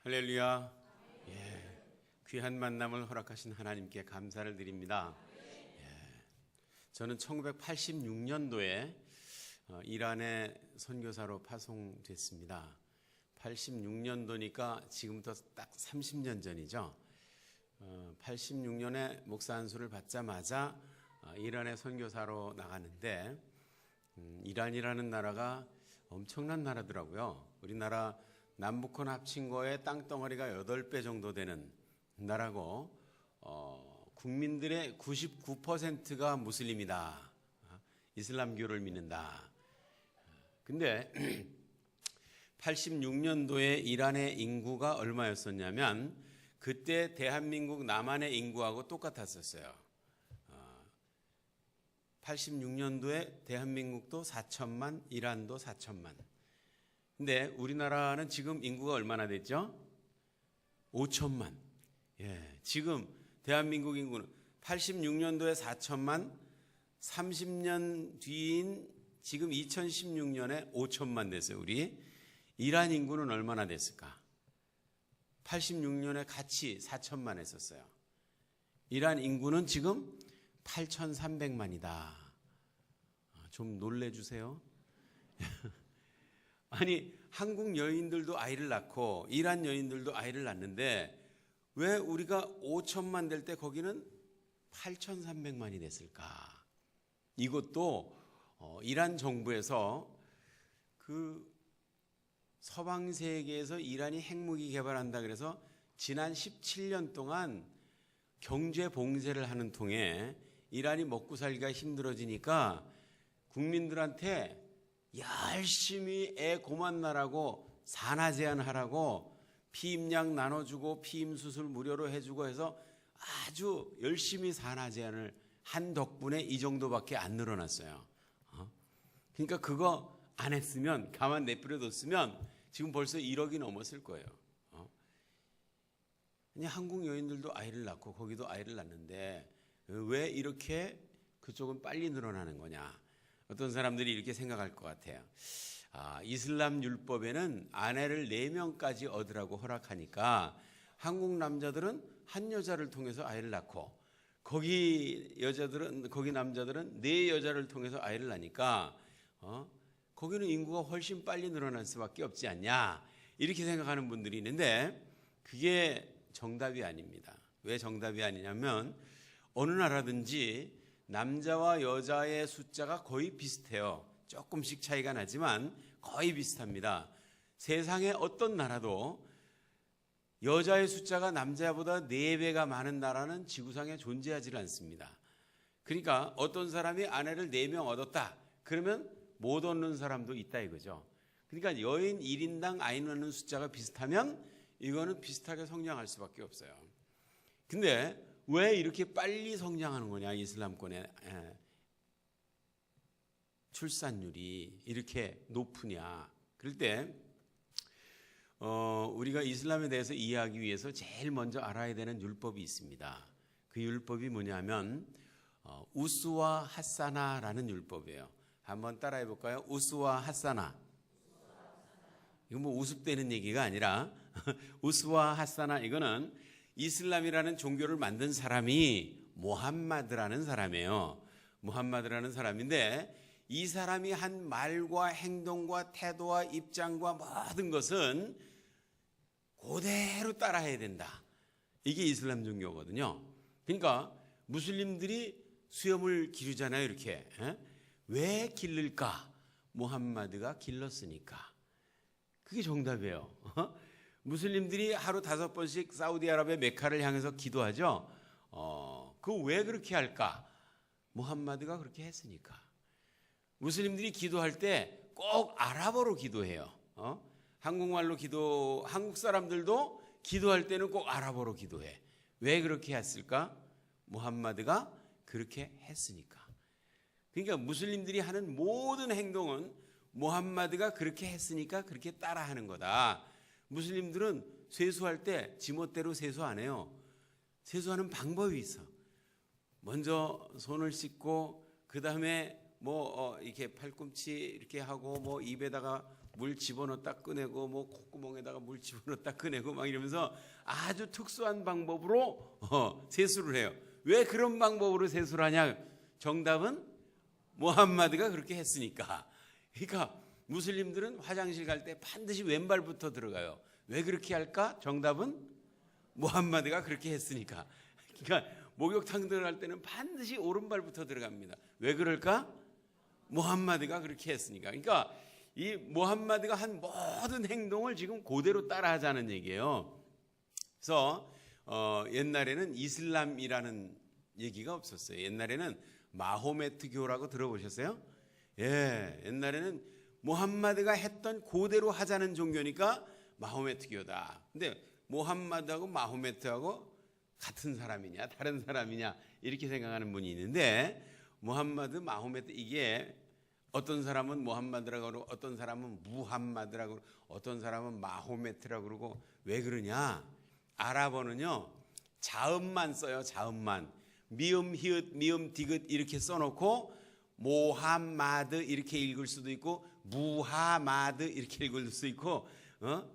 할렐루야. 예, 귀한 만남을 허락하신 하나님께 감사를 드립니다. 저는 1986년도에 이란에 선교사로 파송됐습니다. 86년도니까 지금부터 딱 30년 전이죠. 86년에 목사 안수를 받자마자 이란에 선교사로 나갔는데 이란이라는 나라가 엄청난 나라더라고요. 우리나라 남북한 합친 거에 땅덩어리가 8배 정도 되는 나라고 국민들의 99%가 무슬림이다. 이슬람교를 믿는다. 근데 86년도에 이란의 인구가 얼마였었냐면 그때 대한민국 남한의 인구하고 똑같았었어요. 86년도에 대한민국도 4천만, 이란도 4천만. 근데 우리나라는 지금 인구가 얼마나 됐죠? 5천만. 예, 지금 대한민국 인구는 86년도에 4천만, 30년 뒤인 지금 2016년에 5천만 됐어요. 우리 이란 인구는 얼마나 됐을까? 86년에 같이 4천만 했었어요. 이란 인구는 지금 8,300만이다. 좀 놀래주세요. 아니, 한국 여인들도 아이를 낳고 이란 여인들도 아이를 낳는데 왜 우리가 5천만 될 때 거기는 8,300만이 됐을까? 이것도 이란 정부에서 그 서방 세계에서 이란이 핵무기 개발한다 그래서 지난 17년 동안 경제 봉쇄를 하는 통에 이란이 먹고 살기가 힘들어지니까 국민들한테 열심히 애 고만나라고 산하 제한하라고 피임약 나눠주고 피임 수술 무료로 해주고 해서 아주 열심히 산하 제한을 한 덕분에 이 정도밖에 안 늘어났어요. 그러니까 그거 안 했으면 가만 내버려뒀으면 지금 벌써 1억이 넘었을 거예요. 한국 여인들도 아이를 낳고 거기도 아이를 낳는데 왜 이렇게 그쪽은 빨리 늘어나는 거냐? 어떤 사람들이 이렇게 생각할 것 같아요. 이슬람 율법에는 아내를 4명까지 얻으라고 허락하니까 한국 남자들은 한 여자를 통해서 아이를 낳고 거기 남자들은 4여자를 통해서 아이를 낳으니까 거기는 인구가 훨씬 빨리 늘어날 수밖에 없지 않냐? 이렇게 생각하는 분들이 있는데 그게 정답이 아닙니다. 왜 정답이 아니냐면 어느 나라든지 남자와 여자의 숫자가 거의 비슷해요. 조금씩 차이가 나지만 거의 비슷합니다. 세상의 어떤 나라도 여자의 숫자가 남자보다 4배가 많은 나라는 지구상에 존재하지 않습니다. 그러니까 어떤 사람이 아내를 4명 얻었다. 그러면 못 얻는 사람도 있다 이거죠. 그러니까 여인 1인당 아이 낳는 숫자가 비슷하면 이거는 비슷하게 성장할 수밖에 없어요. 근데 왜 이렇게 빨리 성장하는 거냐? 이슬람권의 출산율이 이렇게 높으냐? 그럴 때 우리가 이슬람에 대해서 이해하기 위해서 제일 먼저 알아야 되는 율법이 있습니다. 그 율법이 뭐냐면 우스와 하사나라는 율법이에요. 한번 따라해 볼까요? 우스와 하사나. 이거 뭐 우습다는 얘기가 아니라 우스와 하사나 이거는 이슬람이라는 종교를 만든 사람이 무함마드라는 사람이에요. 무함마드라는 사람인데 이 사람이 한 말과 행동과 태도와 입장과 모든 것은 그대로 따라해야 된다. 이게 이슬람 종교거든요. 그러니까 무슬림들이 수염을 기르잖아요. 이렇게. 왜 기를까? 무함마드가 길렀으니까. 그게 정답이에요. 무슬림들이 하루 5번씩 사우디아라비아 메카를 향해서 기도하죠. 그거 왜 그렇게 할까? 무함마드가 그렇게 했으니까. 무슬림들이 기도할 때 꼭 아랍어로 기도해요. 한국 사람들도 기도할 때는 꼭 아랍어로 기도해. 왜 그렇게 했을까? 무함마드가 그렇게 했으니까. 그러니까 무슬림들이 하는 모든 행동은 무함마드가 그렇게 했으니까 그렇게 따라하는 거다. 무슬림들은 세수할 때 지멋대로 세수 안 해요. 세수하는 방법이 있어. 먼저 손을 씻고 그 다음에 이렇게 팔꿈치 이렇게 하고 입에다가 물 집어넣었다 꺼내고 뭐 콧구멍에다가 물 집어넣었다 꺼내고 막 이러면서 아주 특수한 방법으로 세수를 해요. 왜 그런 방법으로 세수를 하냐? 정답은 무함마드가 그렇게 했으니까. 그러니까 무슬림들은 화장실 갈 때 반드시 왼발부터 들어가요. 왜 그렇게 할까? 정답은 무함마드가 그렇게 했으니까. 그러니까 목욕탕 들어갈 때는 반드시 오른발부터 들어갑니다. 왜 그럴까? 무함마드가 그렇게 했으니까. 그러니까 이 무함마드가 한 모든 행동을 지금 그대로 따라하자는 얘기예요. 그래서 옛날에는 이슬람이라는 얘기가 없었어요. 옛날에는 마호메트교라고 들어보셨어요? 예, 옛날에는 무함마드가 했던 그대로 하자는 종교니까 마호메트교다. 근데 무함마드하고 마호메트하고 같은 사람이냐 다른 사람이냐 이렇게 생각하는 분이 있는데, 무함마드, 마호메트, 이게 어떤 사람은 무함마드라고 그러고 어떤 사람은 무함마드라고 그러고 어떤 사람은 마호메트라고 그러고. 왜 그러냐? 아랍어는요 자음만 써요. 자음만. 미음, 히읗, 미음, 디귿 이렇게 써놓고 모함마드 이렇게 읽을 수도 있고 무하마드 이렇게 읽을 수도 있고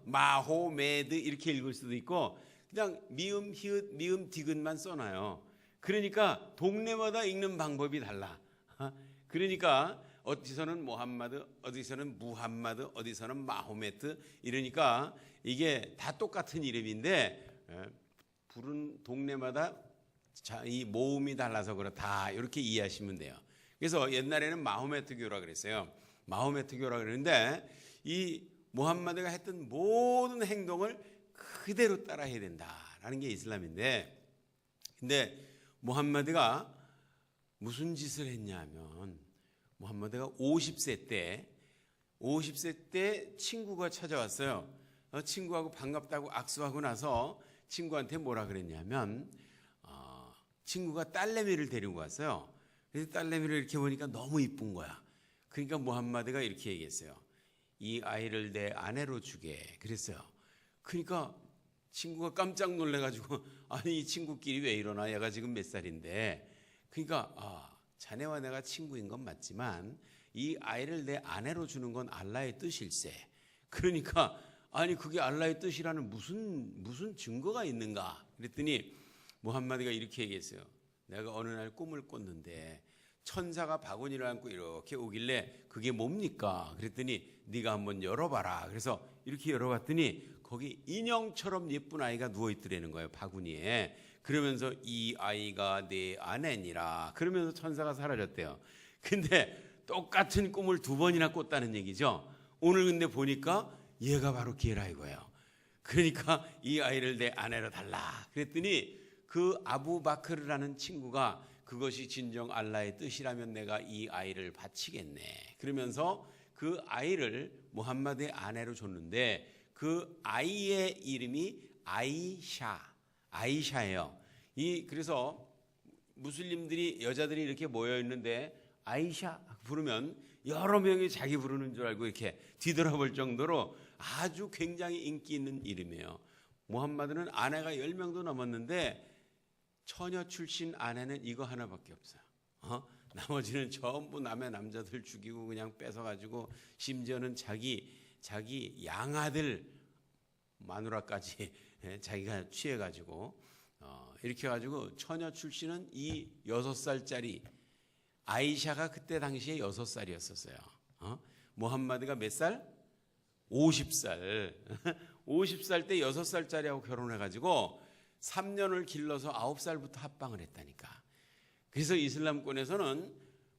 마호메드 이렇게 읽을 수도 있고, 그냥 미음, 히읗, 미음, 디귿만 써놔요. 그러니까 동네마다 읽는 방법이 달라. 그러니까 어디서는 모함마드, 어디서는 무함마드, 어디서는 마호메트 이러니까 이게 다 똑같은 이름인데 부른 동네마다 이 모음이 달라서 그렇다, 이렇게 이해하시면 돼요. 그래서 옛날에는 마호메트교라 그랬어요. 마호메트교라 그러는데 이 무함마드가 했던 모든 행동을 그대로 따라해야 된다라는 게 이슬람인데, 근데 무함마드가 무슨 짓을 했냐면, 무함마드가 50세 때 친구가 찾아왔어요. 친구하고 반갑다고 악수하고 나서 친구한테 뭐라 그랬냐면 친구가 딸내미를 데리고 왔어요. 그래서 딸내미를 이렇게 보니까 너무 이쁜 거야. 그러니까 무함마드가 이렇게 얘기했어요. 이 아이를 내 아내로 주게 그랬어요. 그러니까 친구가 깜짝 놀래가지고 아니 이 친구끼리 왜 이러나, 얘가 지금 몇 살인데. 그러니까 자네와 내가 친구인 건 맞지만 이 아이를 내 아내로 주는 건 알라의 뜻일세. 그러니까 아니 그게 알라의 뜻이라는 무슨 증거가 있는가 그랬더니 무함마드가 이렇게 얘기했어요. 내가 어느 날 꿈을 꿨는데 천사가 바구니를 안고 이렇게 오길래 그게 뭡니까? 그랬더니 네가 한번 열어봐라. 그래서 이렇게 열어봤더니 거기 인형처럼 예쁜 아이가 누워있더라는 거예요, 바구니에. 그러면서 이 아이가 내 아내니라. 그러면서 천사가 사라졌대요. 근데 똑같은 꿈을 2번이나 꿨다는 얘기죠. 오늘 근데 보니까 얘가 바로 걔라 이거예요. 그러니까 이 아이를 내 아내로 달라. 그랬더니 그 아부바크르라는 친구가 그것이 진정 알라의 뜻이라면 내가 이 아이를 바치겠네. 그러면서 그 아이를 무함마드의 아내로 줬는데 그 아이의 이름이 아이샤예요. 그래서 무슬림들이 여자들이 이렇게 모여 있는데 아이샤 부르면 여러 명이 자기 부르는 줄 알고 이렇게 뒤돌아볼 정도로 아주 굉장히 인기 있는 이름이에요. 무함마드는 아내가 10명도 넘었는데 처녀 출신 아내는 이거 하나밖에 없어요. 나머지는 전부 남의 남자들 죽이고 그냥 뺏어가지고 심지어는 자기 양아들 마누라까지 자기가 취해가지고 이렇게 해가지고 처녀 출신은 이 6살짜리 아이샤가 그때 당시에 6살이었었어요. 무함마드가 몇 살? 50살. 50살 때 6살짜리하고 결혼해가지고 3년을 길러서 9살부터 합방을 했다니까. 그래서 이슬람권에서는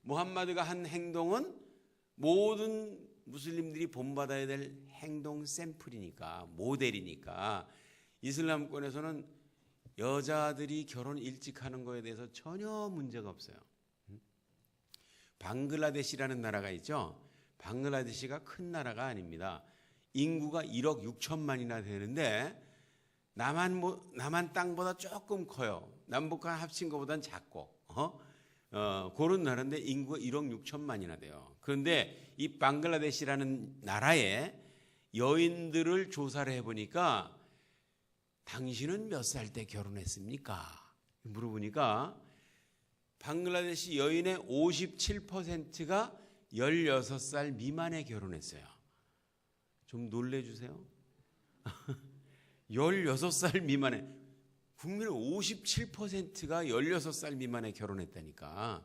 무함마드가 한 행동은 모든 무슬림들이 본받아야 될 행동 샘플이니까, 모델이니까 이슬람권에서는 여자들이 결혼 일찍 하는 거에 대해서 전혀 문제가 없어요. 방글라데시라는 나라가 있죠. 방글라데시가 큰 나라가 아닙니다. 인구가 1억 6천만이나 되는데 남한 땅보다 조금 커요. 남북한 합친 것보다는 작고 그런 나라인데 인구가 1억 6천만이나 돼요. 그런데 이 방글라데시라는 나라에 여인들을 조사를 해보니까 당신은 몇 살 때 결혼했습니까? 물어보니까 방글라데시 여인의 57%가 16살 미만에 결혼했어요. 좀 놀래주세요. 16살 미만에, 국민의 57%가 16살 미만에 결혼했다니까.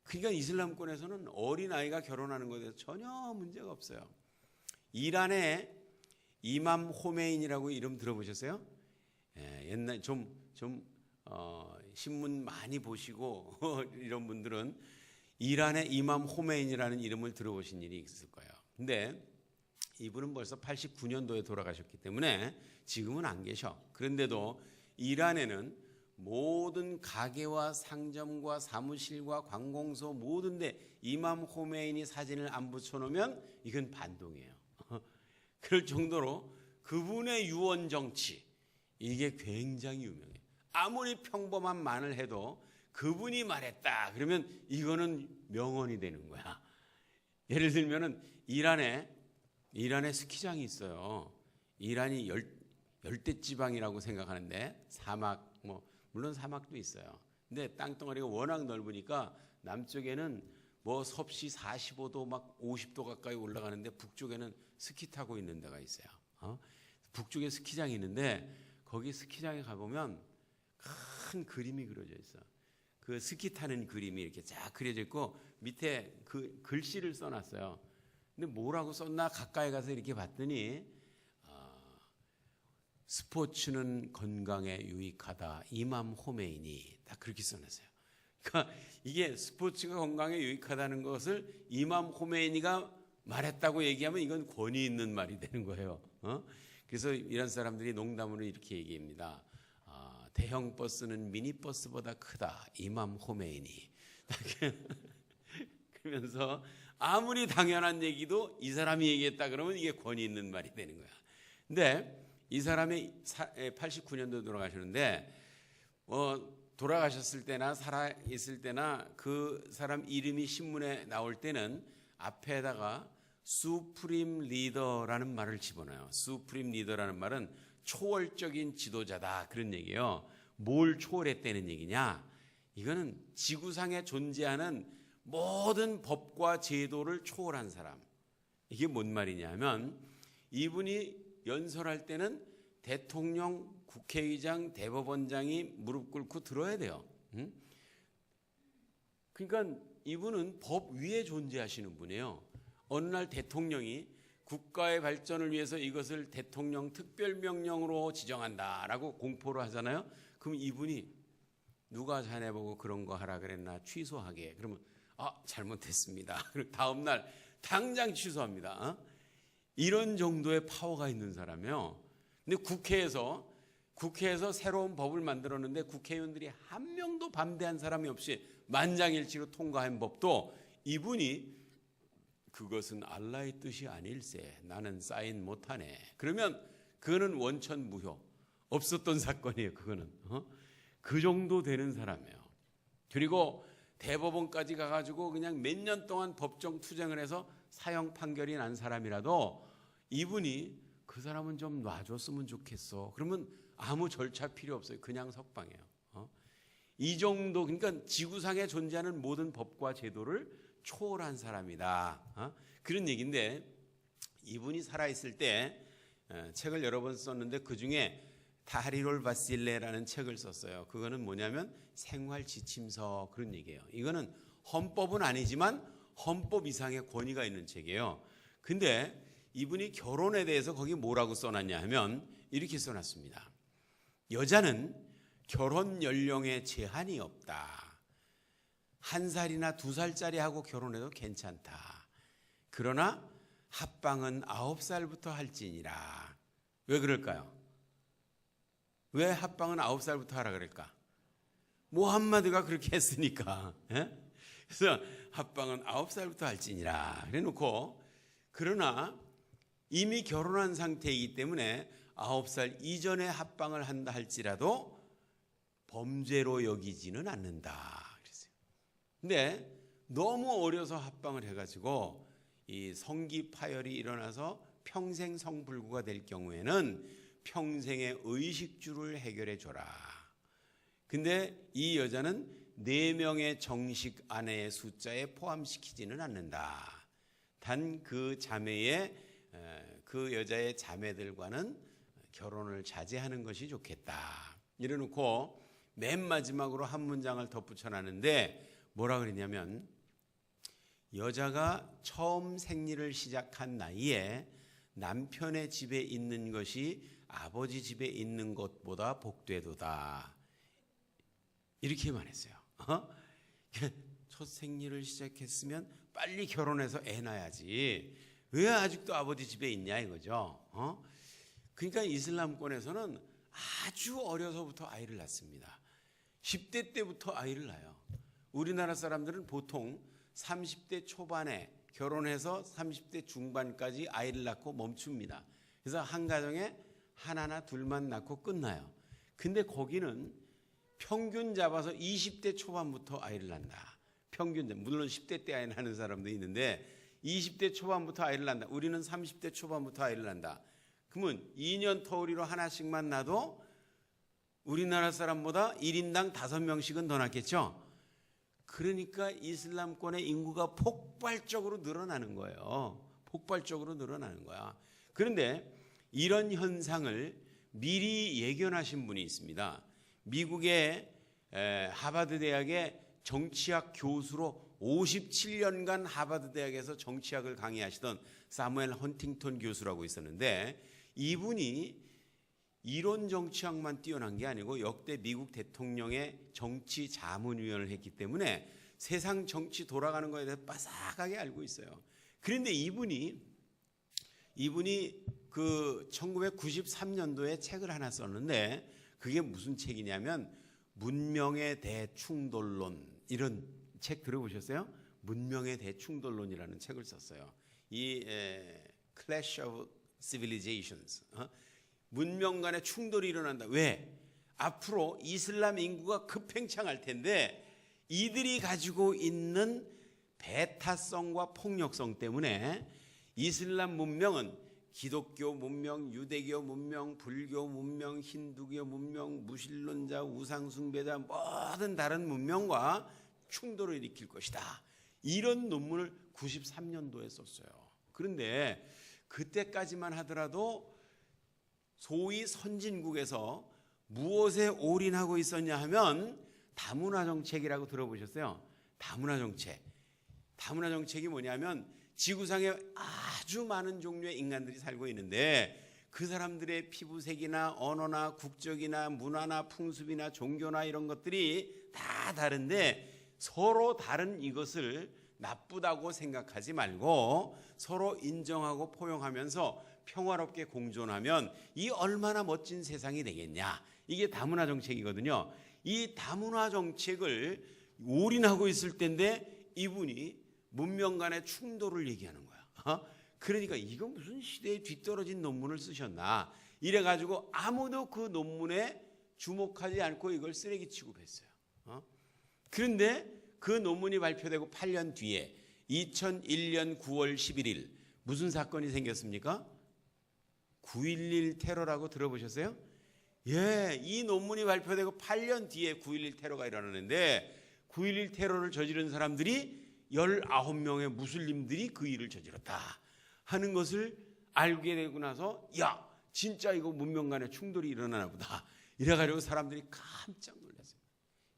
그러니까 이슬람권에서는 어린아이가 결혼하는 것에 대해서 전혀 문제가 없어요. 이란의 이맘 호메인이라고 이름 들어보셨어요? 옛날 신문 많이 보시고 이런 분들은 이란의 이맘 호메인이라는 이름을 들어보신 일이 있을 거예요. 근데 이분은 벌써 89년도에 돌아가셨기 때문에 지금은 안 계셔. 그런데도 이란에는 모든 가게와 상점과 사무실과 관공서 모든 데 이맘 호메인이 사진을 안 붙여놓으면 이건 반동이에요. 그럴 정도로 그분의 유언 정치, 이게 굉장히 유명해요. 아무리 평범한 말을 해도 그분이 말했다 그러면 이거는 명언이 되는 거야. 예를 들면은 이란에 스키장이 있어요. 이란이 열대 지방이라고 생각하는데 사막, 물론 사막도 있어요. 근데 땅덩어리가 워낙 넓으니까 남쪽에는 섭씨 45도 막 50도 가까이 올라가는데 북쪽에는 스키 타고 있는 데가 있어요. 북쪽에 스키장이 있는데 거기 스키장에 가보면 큰 그림이 그려져 있어. 그 스키 타는 그림이 이렇게 쫙 그려져 있고 밑에 그 글씨를 써놨어요. 근데 뭐라고 썼나 가까이 가서 이렇게 봤더니 스포츠는 건강에 유익하다. 이맘 호메이니 딱 그렇게 써놨어요. 그러니까 이게 스포츠가 건강에 유익하다는 것을 이맘 호메이니가 말했다고 얘기하면 이건 권위 있는 말이 되는 거예요. 그래서 이런 사람들이 농담으로 이렇게 얘기합니다. 대형 버스는 미니버스보다 크다. 이맘 호메이니. 그러면서 아무리 당연한 얘기도 이 사람이 얘기했다 그러면 이게 권위 있는 말이 되는 거야. 근데 이 사람이 89년도에 돌아가셨는데 돌아가셨을 때나 살아있을 때나 그 사람 이름이 신문에 나올 때는 앞에다가 수프림 리더라는 말을 집어넣어요. 수프림 리더라는 말은 초월적인 지도자다 그런 얘기예요. 뭘 초월했다는 얘기냐? 이거는 지구상에 존재하는 모든 법과 제도를 초월한 사람. 이게 뭔 말이냐 하면 이분이 연설할 때는 대통령, 국회의장, 대법원장이 무릎 꿇고 들어야 돼요. 그러니까 이분은 법 위에 존재하시는 분이에요. 어느 날 대통령이 국가의 발전을 위해서 이것을 대통령 특별명령으로 지정한다라고 공포를 하잖아요. 그럼 이분이 누가 자네 보고 그런 거 하라 그랬나 취소하게. 그러면 잘못했습니다. 그리고 다음 날 당장 취소합니다. 이런 정도의 파워가 있는 사람이에요. 근데 국회에서 새로운 법을 만들었는데 국회의원들이 한 명도 반대한 사람이 없이 만장일치로 통과한 법도 이분이 그것은 알라의 뜻이 아닐세. 나는 사인 못하네. 그러면 그거는 원천무효. 없었던 사건이에요. 그거는. 그 정도 되는 사람이에요. 그리고 대법원까지 가가지고 그냥 몇 년 동안 법정 투쟁을 해서 사형 판결이 난 사람이라도 이분이 그 사람은 좀 놔줬으면 좋겠어. 그러면 아무 절차 필요 없어요. 그냥 석방해요. 이 정도, 그러니까 지구상에 존재하는 모든 법과 제도를 초월한 사람이다. 그런 얘기인데 이분이 살아있을 때 책을 여러 번 썼는데 그중에 타리롤 바실레라는 책을 썼어요. 그거는 뭐냐면 생활 지침서 그런 얘기예요. 이거는 헌법은 아니지만 헌법 이상의 권위가 있는 책이에요. 근데 이분이 결혼에 대해서 거기 뭐라고 써놨냐 하면 이렇게 써놨습니다. 여자는 결혼 연령에 제한이 없다. 1살이나 2살짜리 하고 결혼해도 괜찮다. 그러나 합방은 9살부터 할지니라. 왜 그럴까요? 왜 합방은 9살부터 하라 그럴까? 무함마드가 그렇게 했으니까. 그래서 합방은 9살부터 할지니라. 그래 놓고 그러나 이미 결혼한 상태이기 때문에 9살 이전에 합방을 한다 할지라도 범죄로 여기지는 않는다. 그랬어요. 근데 너무 어려서 합방을 해가지고 이 성기 파열이 일어나서 평생 성불구가 될 경우에는 평생의 의식주를 해결해 줘라. 근데 이 여자는 4명의 정식 아내의 숫자에 포함시키지는 않는다. 단 그 자매의 그 여자의 자매들과는 결혼을 자제하는 것이 좋겠다. 이래놓고 맨 마지막으로 한 문장을 덧붙여놨는데 뭐라 그랬냐면 여자가 처음 생리를 시작한 나이에 남편의 집에 있는 것이 아버지 집에 있는 것보다 복되도다. 이렇게 말했어요. 첫 생리를 시작했으면 빨리 결혼해서 애 낳아야지. 왜 아직도 아버지 집에 있냐 이거죠. 그러니까 이슬람권에서는 아주 어려서부터 아이를 낳습니다. 10대 때부터 아이를 낳아요. 우리나라 사람들은 보통 30대 초반에 결혼해서 30대 중반까지 아이를 낳고 멈춥니다. 그래서 한 가정에 하나나 둘만 낳고 끝나요. 근데 거기는 평균 잡아서 20대 초반부터 아이를 낳는다. 평균, 물론 10대 때 아이 낳는 사람도 있는데 20대 초반부터 아이를 낳는다. 우리는 30대 초반부터 아이를 낳는다. 그러면 2년 터울이로 하나씩만 낳아도 우리나라 사람보다 1인당 5명씩은 더 낳겠죠. 그러니까 이슬람권의 인구가 폭발적으로 늘어나는 거예요. 폭발적으로 늘어나는 거야. 그런데 이런 현상을 미리 예견하신 분이 있습니다. 미국의 하버드 대학의 정치학 교수로 57년간 하버드 대학에서 정치학을 강의하시던 사무엘 헌팅턴 교수라고 있었는데 이분이 이론 정치학만 뛰어난 게 아니고 역대 미국 대통령의 정치 자문위원을 했기 때문에 세상 정치 돌아가는 것에 대해서 빠삭하게 알고 있어요. 그런데 이분이 그 1993년도에 책을 하나 썼는데 그게 무슨 책이냐면 문명의 대충돌론, 이런 책 들어보셨어요? 문명의 대충돌론이라는 책을 썼어요. 이 Clash of Civilizations, 문명 간의 충돌이 일어난다. 왜? 앞으로 이슬람 인구가 급팽창할 텐데 이들이 가지고 있는 배타성과 폭력성 때문에 이슬람 문명은 기독교 문명, 유대교 문명, 불교 문명, 힌두교 문명, 무신론자, 우상숭배자 모든 다른 문명과 충돌을 일으킬 것이다. 이런 논문을 93년도에 썼어요. 그런데 그때까지만 하더라도 소위 선진국에서 무엇에 올인하고 있었냐 하면 다문화 정책이라고 들어보셨어요? 다문화 정책. 다문화 정책이 뭐냐면 지구상에 아주 많은 종류의 인간들이 살고 있는데 그 사람들의 피부색이나 언어나 국적이나 문화나 풍습이나 종교나 이런 것들이 다 다른데 서로 다른 이것을 나쁘다고 생각하지 말고 서로 인정하고 포용하면서 평화롭게 공존하면 이 얼마나 멋진 세상이 되겠냐. 이게 다문화 정책이거든요. 이 다문화 정책을 올인하고 있을 때인데 이분이 문명 간의 충돌을 얘기하는 거야. 그러니까 이건 무슨 시대에 뒤떨어진 논문을 쓰셨나. 이래가지고 아무도 그 논문에 주목하지 않고 이걸 쓰레기 취급했어요. 그런데 그 논문이 발표되고 8년 뒤에 2001년 9월 11일 무슨 사건이 생겼습니까? 9.11 테러라고 들어보셨어요? 예, 이 논문이 발표되고 8년 뒤에 9.11 테러가 일어나는데 9.11 테러를 저지른 사람들이 19명의 무슬림들이 그 일을 저질렀다 하는 것을 알게 되고 나서 야, 진짜 이거 문명 간의 충돌이 일어나나 보다. 이래가지고 사람들이 깜짝 놀랐어요.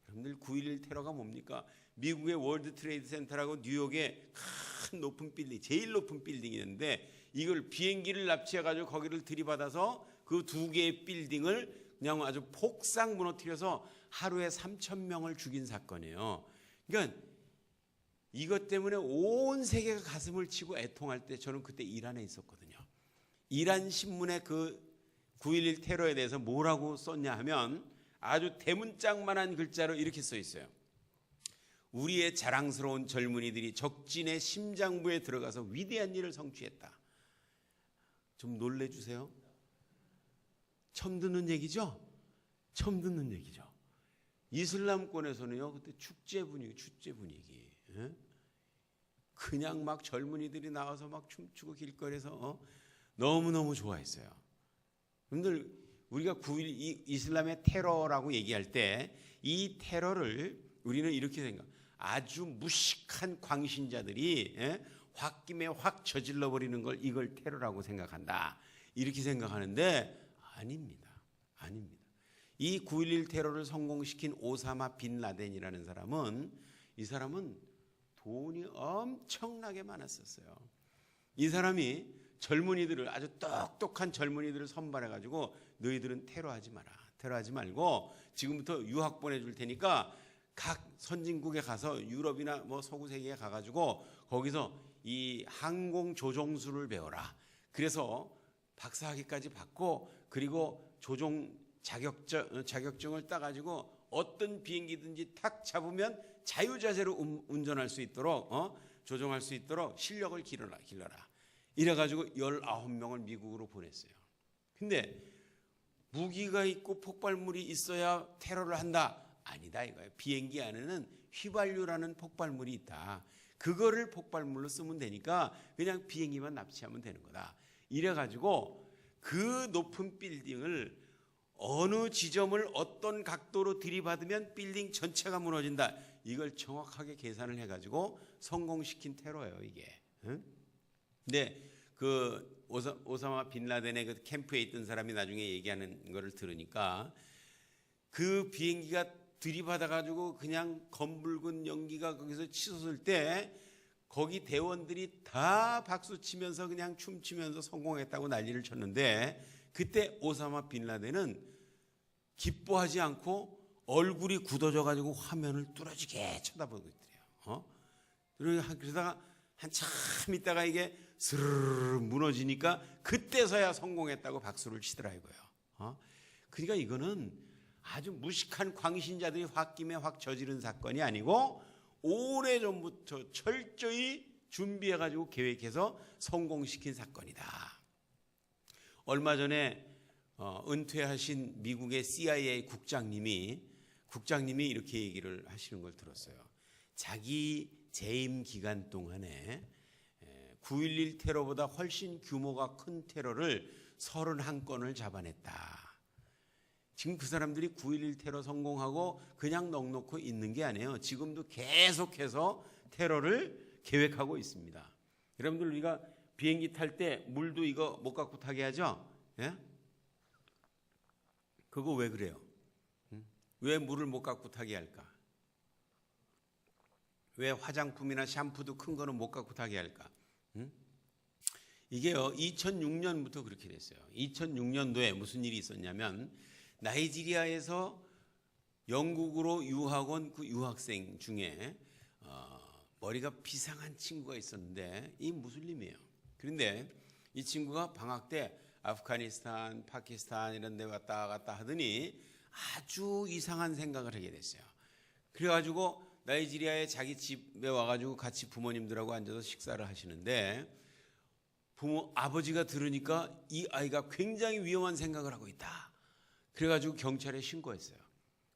여러분들 9.11 테러가 뭡니까? 미국의 월드 트레이드 센터라고 뉴욕의 큰 높은 빌딩, 제일 높은 빌딩이었는데 이걸 비행기를 납치해가지고 거기를 들이받아서 그 두 개의 빌딩을 그냥 아주 폭삭 무너뜨려서 하루에 3,000명을 죽인 사건이에요. 그러니까 이것 때문에 온 세계가 가슴을 치고 애통할 때 저는 그때 이란에 있었거든요. 이란 신문에 그 9.11 테러에 대해서 뭐라고 썼냐 하면 아주 대문짝만한 글자로 이렇게 써 있어요. 우리의 자랑스러운 젊은이들이 적진의 심장부에 들어가서 위대한 일을 성취했다. 좀 놀래주세요. 처음 듣는 얘기죠? 처음 듣는 얘기죠. 이슬람권에서는요, 그때 축제 분위기. 그냥 막 젊은이들이 나와서 막 춤추고 길거리에서 너무너무 좋아했어요. 여러분들, 우리가 9.11 이슬람의 테러라고 얘기할 때 이 테러를 우리는 이렇게 생각. 아주 무식한 광신자들이 홧김에 확 저질러 버리는 걸 이걸 테러라고 생각한다. 이렇게 생각하는데 아닙니다. 아닙니다. 이 9.11 테러를 성공시킨 오사마 빈 라덴이라는 사람은 이 사람은 돈이 엄청나게 많았었어요. 이 사람이 젊은이들을 아주 똑똑한 젊은이들을 선발해 가지고 너희들은 테러하지 마라. 테러하지 말고 지금부터 유학 보내줄 테니까 각 선진국에 가서 유럽이나 뭐 서구 세계에 가가지고 거기서 이 항공 조종술을 배워라. 그래서 박사학위까지 받고 그리고 조종 자격증을 따가지고 어떤 비행기든지 탁 잡으면 자유자재로 운전할 수 있도록 조종할 수 있도록 실력을 길러라. 이래가지고 19명을 미국으로 보냈어요. 근데 무기가 있고 폭발물이 있어야 테러를 한다. 아니다 이거예요. 비행기 안에는 휘발유라는 폭발물이 있다. 그거를 폭발물로 쓰면 되니까 그냥 비행기만 납치하면 되는 거다. 이래가지고 그 높은 빌딩을 어느 지점을 어떤 각도로 들이받으면 빌딩 전체가 무너진다. 이걸 정확하게 계산을 해가지고 성공시킨 테러예요 이게. 응? 근데 그 오사마 빈 라덴의 그 캠프에 있던 사람이 나중에 얘기하는 거를 들으니까 그 비행기가 들이받아가지고 그냥 검붉은 연기가 거기서 치솟을 때 거기 대원들이 다 박수치면서 그냥 춤추면서 성공했다고 난리를 쳤는데 그때 오사마 빈 라덴은 기뻐하지 않고 얼굴이 굳어져가지고 화면을 뚫어지게 쳐다보고 있더래요. 그러다가 한참 있다가 이게 스르르 무너지니까 그때서야 성공했다고 박수를 치더라고요. 그러니까 이거는 아주 무식한 광신자들이 홧김에 확 저지른 사건이 아니고 오래전부터 철저히 준비해가지고 계획해서 성공시킨 사건이다. 얼마 전에 은퇴하신 미국의 CIA 국장님이 이렇게 얘기를 하시는 걸 들었어요. 자기 재임 기간 동안에 9.11 테러보다 훨씬 규모가 큰 테러를 31건을 잡아냈다. 지금 그 사람들이 9.11 테러 성공하고 그냥 넋놓고 있는 게 아니에요. 지금도 계속해서 테러를 계획하고 있습니다. 여러분들 우리가 비행기 탈 때 물도 이거 못 갖고 타게 하죠? 예? 그거 왜 그래요? 왜 물을 못 갖고 타게 할까? 왜 화장품이나 샴푸도 큰 거는 못 갖고 타게 할까? 이게요 2006년부터 그렇게 됐어요. 2006년도에 무슨 일이 있었냐면 나이지리아에서 영국으로 유학 온 그 유학생 중에 머리가 비상한 친구가 있었는데 이 무슬림이에요. 그런데 이 친구가 방학 때 아프가니스탄, 파키스탄 이런 데 왔다 갔다 하더니 아주 이상한 생각을 하게 됐어요. 그래가지고 나이지리아에 자기 집에 와가지고 같이 부모님들하고 앉아서 식사를 하시는데 아버지가 들으니까 이 아이가 굉장히 위험한 생각을 하고 있다. 그래가지고 경찰에 신고했어요.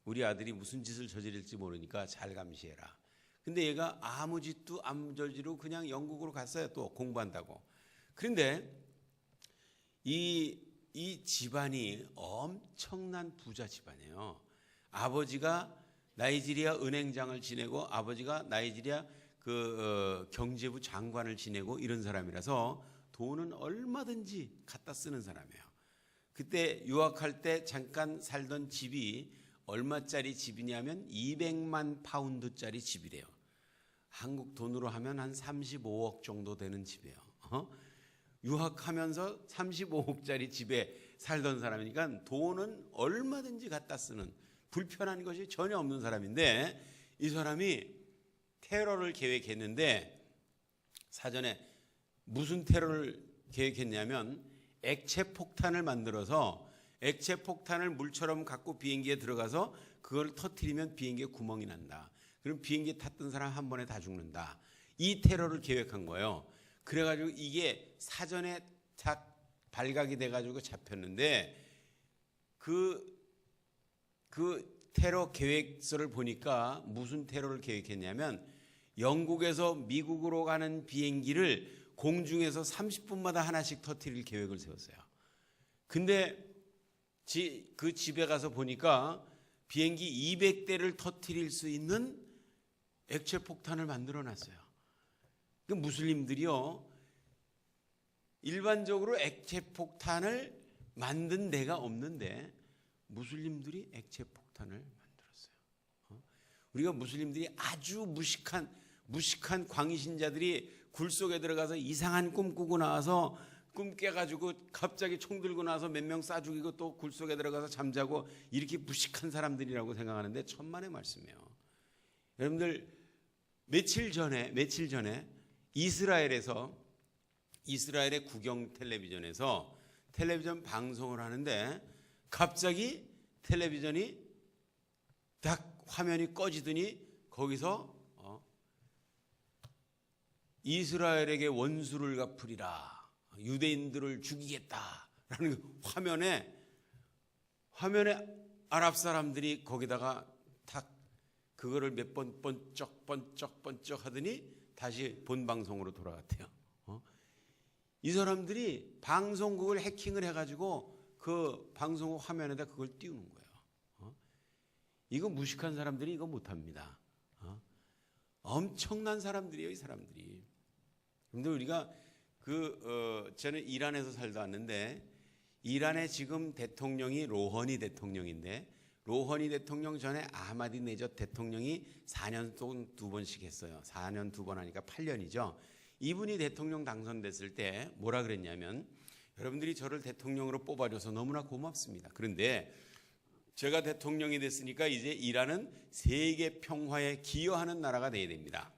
우리 아들이 무슨 짓을 저지를지 모르니까 잘 감시해라. 근데 얘가 아무 짓도 안 저지르고 그냥 영국으로 갔어요. 또 공부한다고. 그런데 이 집안이 엄청난 부자 집안이에요. 아버지가 나이지리아 은행장을 지내고 아버지가 나이지리아 경제부 장관을 지내고 이런 사람이라서 돈은 얼마든지 갖다 쓰는 사람이에요. 그때 유학할 때 잠깐 살던 집이 얼마짜리 집이냐면 200만 파운드짜리 집이래요. 한국 돈으로 하면 한 35억 정도 되는 집이에요. 유학하면서 35억짜리 집에 살던 사람이니까 돈은 얼마든지 갖다 쓰는 불편한 것이 전혀 없는 사람인데 이 사람이 테러를 계획했는데 사전에 무슨 테러를 계획했냐면 액체 폭탄을 만들어서 액체 폭탄을 물처럼 갖고 비행기에 들어가서 그걸 터뜨리면 비행기에 구멍이 난다. 그럼 비행기에 탔던 사람 한 번에 다 죽는다. 이 테러를 계획한 거예요. 그래가지고 이게 사전에 다 발각이 돼가지고 잡혔는데 그 테러 계획서를 보니까 무슨 테러를 계획했냐면 영국에서 미국으로 가는 비행기를 공중에서 30분마다 하나씩 터뜨릴 계획을 세웠어요. 근데 그 집에 가서 보니까 비행기 200대를 터뜨릴 수 있는 액체 폭탄을 만들어 놨어요. 그 무슬림들이요, 일반적으로 액체 폭탄을 만든 데가 없는데 무슬림들이 액체 폭탄을 만들었어요. 우리가 무슬림들이 아주 무식한 광신자들이 굴 속에 들어가서 이상한 꿈 꾸고 나와서 꿈 깨가지고 갑자기 총 들고 나서 몇 명 쏴 죽이고 또 굴 속에 들어가서 잠자고 이렇게 무식한 사람들이라고 생각하는데 천만의 말씀이에요. 여러분들 며칠 전에 이스라엘의 국영 텔레비전에서 텔레비전 방송을 하는데 갑자기 텔레비전이 딱 화면이 꺼지더니 거기서 이스라엘에게 원수를 갚으리라, 유대인들을 죽이겠다라는 화면에 아랍 사람들이 거기다가 탁 그거를 몇 번 번쩍 하더니 다시 본 방송으로 돌아갔대요. 이 사람들이 방송국을 해킹을 해가지고 그 방송국 화면에다 그걸 띄우는 거예요. 이거 무식한 사람들이 이거 못합니다. 엄청난 사람들이에요, 이 사람들이. 근데 우리가 저는 이란에서 살다 왔는데 이란의 지금 대통령이 로하니 대통령인데 로하니 대통령 전에 아하마디네젓 대통령이 4년 동안 2번씩 했어요. 4년 2번 하니까 8년이죠. 이분이 대통령 당선됐을 때 뭐라 그랬냐면 여러분들이 저를 대통령으로 뽑아줘서 너무나 고맙습니다. 그런데 제가 대통령이 됐으니까 이제 이란은 세계 평화에 기여하는 나라가 돼야 됩니다.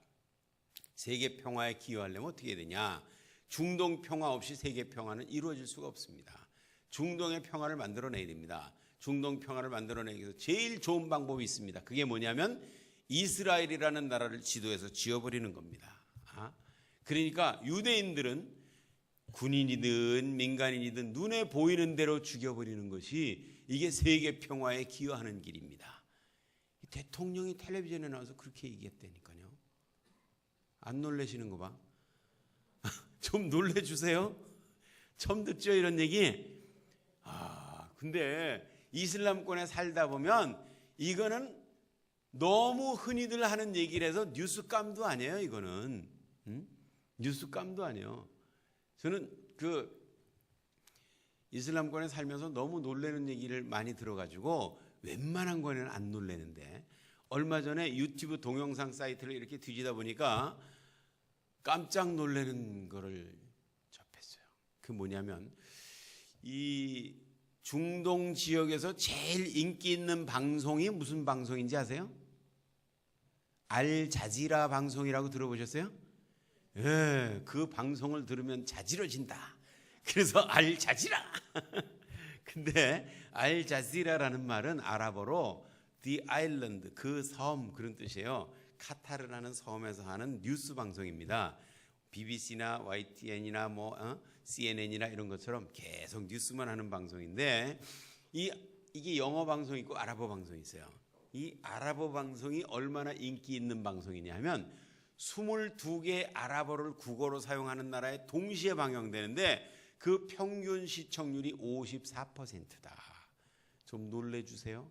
세계 평화에 기여하려면 어떻게 해야 되냐? 중동 평화 없이 세계 평화는 이루어질 수가 없습니다. 중동의 평화를 만들어내야 됩니다. 중동 평화를 만들어내기 위해서 제일 좋은 방법이 있습니다. 그게 뭐냐면 이스라엘이라는 나라를 지도해서 지어버리는 겁니다. 그러니까 유대인들은 군인이든 민간인이든 눈에 보이는 대로 죽여버리는 것이 이게 세계 평화에 기여하는 길입니다. 대통령이 텔레비전에 나와서 그렇게 얘기했다니까요. 안 놀라시는 거 봐. 좀 놀래주세요. 처음 듣죠, 이런 얘기? 근데 이슬람권에 살다 보면 이거는 너무 흔히들 하는 얘기를 해서 뉴스감도 아니에요, 이거는. 뉴스감도 아니에요. 저는 이슬람권에 살면서 너무 놀라는 얘기를 많이 들어가지고 웬만한 거는 안 놀라는데 얼마 전에 유튜브 동영상 사이트를 이렇게 뒤지다 보니까 깜짝 놀라는 거를 접했어요. 그 뭐냐면 이 중동 지역에서 제일 인기 있는 방송이 무슨 방송인지 아세요? 알자지라 방송이라고 들어보셨어요? 예, 그 방송을 들으면 자지러진다. 그래서 알자지라. 근데 알자지라라는 말은 아랍어로 the island, 그 섬, 그런 뜻이에요. 카타르라는 섬에서 하는 뉴스 방송입니다. BBC나 YTN이나 CNN이나 이런 것처럼 계속 뉴스만 하는 방송인데 이게 영어 방송이 있고 아랍어 방송이 있어요. 이 아랍어 방송이 얼마나 인기 있는 방송이냐면 22개 아랍어를 국어로 사용하는 나라에 동시에 방영되는데 그 평균 시청률이 54%다. 좀 놀래주세요.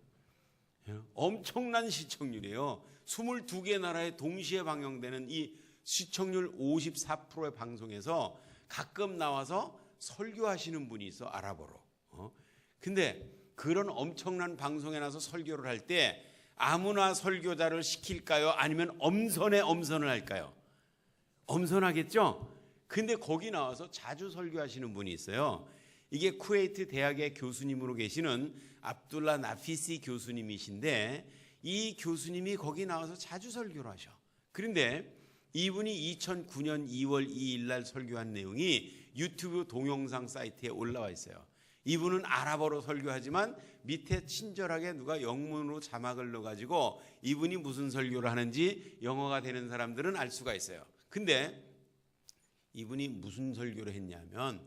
엄청난 시청률이에요. 22개 나라에 동시에 방영되는 이 시청률 54%의 방송에서 가끔 나와서 설교하시는 분이 있어, 아랍어로. 근데 그런 엄청난 방송에 나서 설교를 할 때 아무나 설교자를 시킬까요? 아니면 엄선을 할까요? 엄선하겠죠? 근데 거기 나와서 자주 설교하시는 분이 있어요. 이게 쿠웨이트 대학의 교수님으로 계시는 압둘라 나피시 교수님이신데 이 교수님이 거기 나와서 자주 설교를 하셔. 그런데 이분이 2009년 2월 2일 날 설교한 내용이 유튜브 동영상 사이트에 올라와 있어요. 이분은 아랍어로 설교하지만 밑에 친절하게 누가 영문으로 자막을 넣어가지고 이분이 무슨 설교를 하는지 영어가 되는 사람들은 알 수가 있어요. 근데 이분이 무슨 설교를 했냐면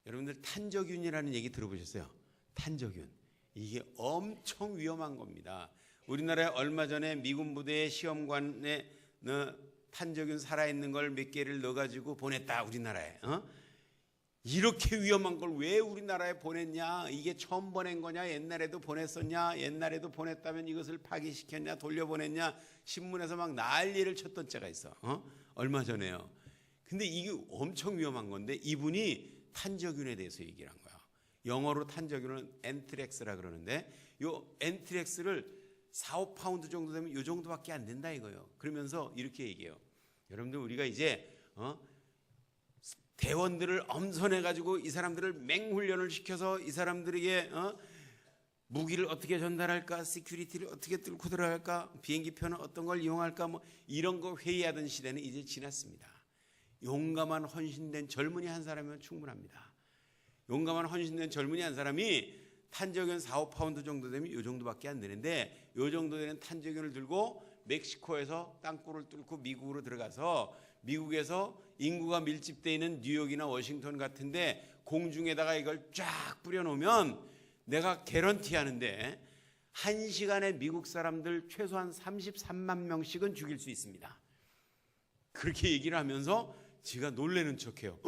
여러분들 탄저균이라는 얘기 들어보셨어요? 탄저균. 이게 엄청 위험한 겁니다. 우리나라에 얼마 전에 미군 부대의 시험관에 탄저균 살아있는 걸 몇 개를 넣어가지고 보냈다, 우리나라에. 이렇게 위험한 걸 왜 우리나라에 보냈냐? 이게 처음 보낸 거냐? 옛날에도 보냈었냐? 옛날에도 보냈다면 이것을 파기시켰냐? 돌려보냈냐? 신문에서 막 난리를 쳤던 때가 있어. 얼마 전에요. 근데 이게 엄청 위험한 건데 이분이 탄저균에 대해서 얘기를 한 거야. 영어로 탄저균은 엔트렉스라 그러는데 요 엔트렉스를 4, 5파운드 정도 되면 요 정도밖에 안 된다 이거예요. 그러면서 이렇게 얘기해요. 여러분들 우리가 이제 대원들을 엄선해 가지고 이 사람들을 맹훈련을 시켜서 이 사람들에게 무기를 어떻게 전달할까, 시큐리티를 어떻게 뚫고 들어갈까, 비행기표는 어떤 걸 이용할까, 뭐 이런 거 회의하던 시대는 이제 지났습니다. 용감한 헌신된 젊은이 한 사람이면 충분합니다. 용감한 헌신된 젊은이 한 사람이 탄저균 4, 5파운드 정도 되면 이 정도밖에 안 되는데 이 정도 되는 탄저균을 들고 멕시코에서 땅굴을 뚫고 미국으로 들어가서 미국에서 인구가 밀집되어 있는 뉴욕이나 워싱턴 같은데 공중에다가 이걸 쫙 뿌려놓으면 내가 개런티하는데 1시간에 미국 사람들 최소한 33만 명씩은 죽일 수 있습니다. 그렇게 얘기를 하면서 지가 놀라는 척해요.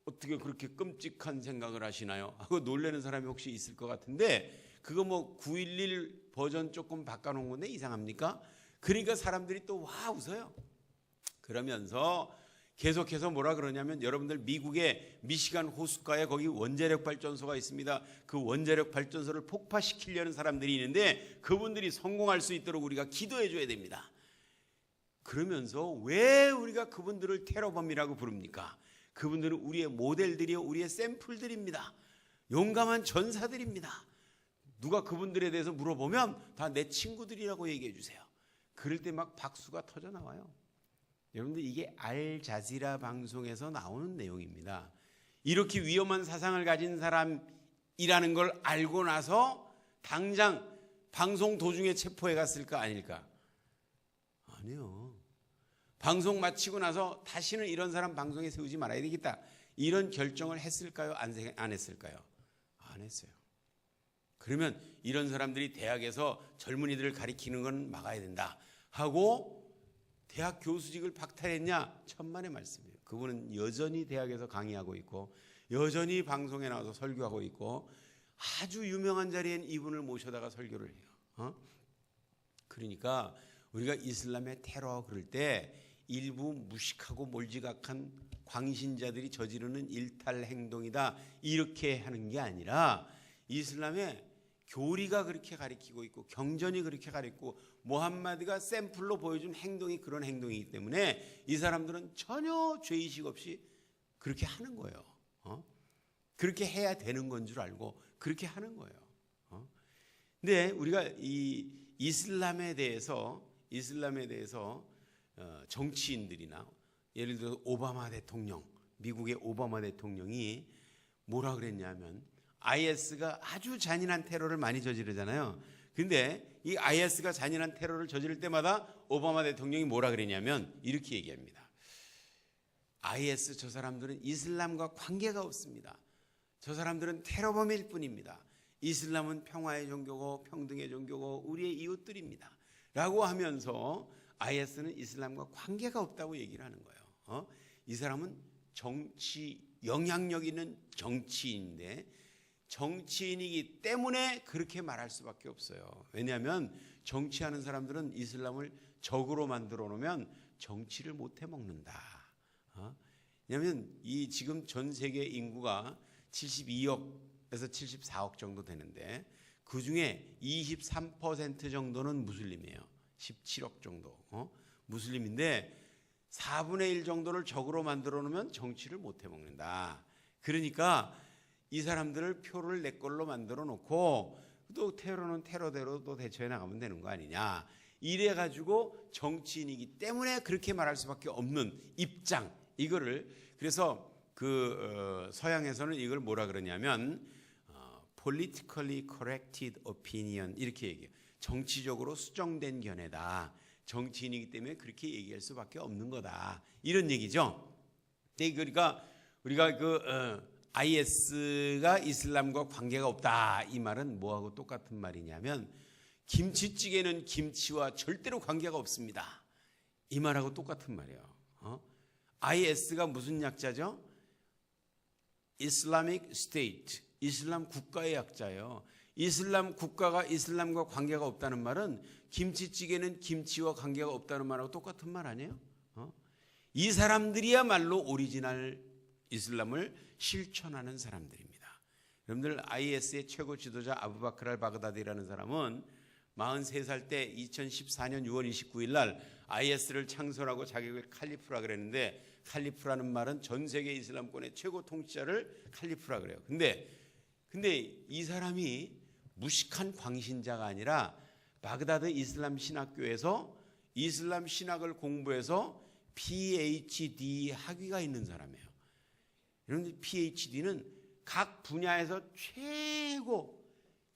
어떻게 그렇게 끔찍한 생각을 하시나요? 하고 놀라는 사람이 혹시 있을 것 같은데 그거 뭐 911 버전 조금 바꿔놓은 건데 이상합니까? 그러니까 사람들이 또 와 웃어요. 그러면서 계속해서 뭐라 그러냐면 여러분들 미국의 미시간 호숫가에 거기 원자력 발전소가 있습니다. 그 원자력 발전소를 폭파시키려는 사람들이 있는데 그분들이 성공할 수 있도록 우리가 기도해 줘야 됩니다. 그러면서 왜 우리가 그분들을 테러범이라고 부릅니까? 그분들은 우리의 모델들이요, 우리의 샘플들입니다. 용감한 전사들입니다. 누가 그분들에 대해서 물어보면 다 내 친구들이라고 얘기해 주세요. 그럴 때 막 박수가 터져 나와요. 여러분들 이게 알자지라 방송에서 나오는 내용입니다. 이렇게 위험한 사상을 가진 사람이라는 걸 알고 나서 당장 방송 도중에 체포해 갔을까 아닐까? 아니요. 방송 마치고 나서 다시는 이런 사람 방송에 세우지 말아야 되겠다. 이런 결정을 했을까요? 안 했을까요? 안 했어요. 그러면 이런 사람들이 대학에서 젊은이들을 가리키는 건 막아야 된다 하고 대학 교수직을 박탈했냐? 천만의 말씀이에요. 그분은 여전히 대학에서 강의하고 있고 여전히 방송에 나와서 설교하고 있고 아주 유명한 자리엔 이분을 모셔다가 설교를 해요. 그러니까 우리가 이슬람의 테러 그럴 때 일부 무식하고 몰지각한 광신자들이 저지르는 일탈 행동이다 이렇게 하는 게 아니라 이슬람의 교리가 그렇게 가리키고 있고 경전이 그렇게 가리키고 모함마드가 샘플로 보여준 행동이 그런 행동이기 때문에 이 사람들은 전혀 죄의식 없이 그렇게 하는 거예요. 그렇게 해야 되는 건 줄 알고 그렇게 하는 거예요. 근데 우리가 이 이슬람에 대해서 정치인들이나 예를 들어서 오바마 대통령, 미국의 오바마 대통령이 뭐라 그랬냐면 IS가 아주 잔인한 테러를 많이 저지르잖아요. 근데 이 IS가 잔인한 테러를 저지를 때마다 오바마 대통령이 뭐라 그랬냐면 이렇게 얘기합니다. IS 저 사람들은 이슬람과 관계가 없습니다. 저 사람들은 테러범일 뿐입니다. 이슬람은 평화의 종교고 평등의 종교고 우리의 이웃들입니다. 라고 하면서 IS는 이슬람과 관계가 없다고 얘기를 하는 거예요. 이 사람은 영향력 있는 정치인인데 정치인이기 때문에 그렇게 말할 수밖에 없어요. 왜냐하면 정치하는 사람들은 이슬람을 적으로 만들어 놓으면 정치를 못 해먹는다. 왜냐하면 이 지금 전 세계 인구가 72억에서 74억 정도 되는데 그 중에 23% 정도는 무슬림이에요. 17억 정도 무슬림인데 4분의 1 정도를 적으로 만들어 놓으면 정치를 못 해먹는다. 그러니까 이 사람들을 표를 내 걸로 만들어 놓고 또 테러는 테러대로 또 대처해 나가면 되는 거 아니냐. 이래 가지고 정치인이기 때문에 그렇게 말할 수밖에 없는 입장. 이거를 그래서 서양에서는 이걸 뭐라 그러냐면 politically corrected opinion 이렇게 얘기해요. 정치적으로 수정된 견해다. 정치인이기 때문에 그렇게 얘기할 수밖에 없는 거다. 이런 얘기죠. 그러니까 우리가 IS가 이슬람과 관계가 없다. 이 말은 뭐하고 똑같은 말이냐면 김치찌개는 김치와 절대로 관계가 없습니다. 이 말하고 똑같은 말이에요. IS가 무슨 약자죠? Islamic State, 이슬람 국가의 약자예요. 이슬람 국가가 이슬람과 관계가 없다는 말은 김치찌개는 김치와 관계가 없다는 말하고 똑같은 말 아니에요? 이 사람들이야말로 오리지널 이슬람을 실천하는 사람들입니다. 여러분들 IS의 최고 지도자 아부바크르 알바그다디라는 사람은 43살 때 2014년 6월 29일 날 IS를 창설하고 자기를 칼리프라 그랬는데, 칼리프라는 말은 전 세계 이슬람권의 최고 통치자를 칼리프라 그래요. 근데 이 사람이 무식한 광신자가 아니라 바그다드 이슬람 신학교에서 이슬람 신학을 공부해서 PhD 학위가 있는 사람이에요. 여러분들 PhD는 각 분야에서 최고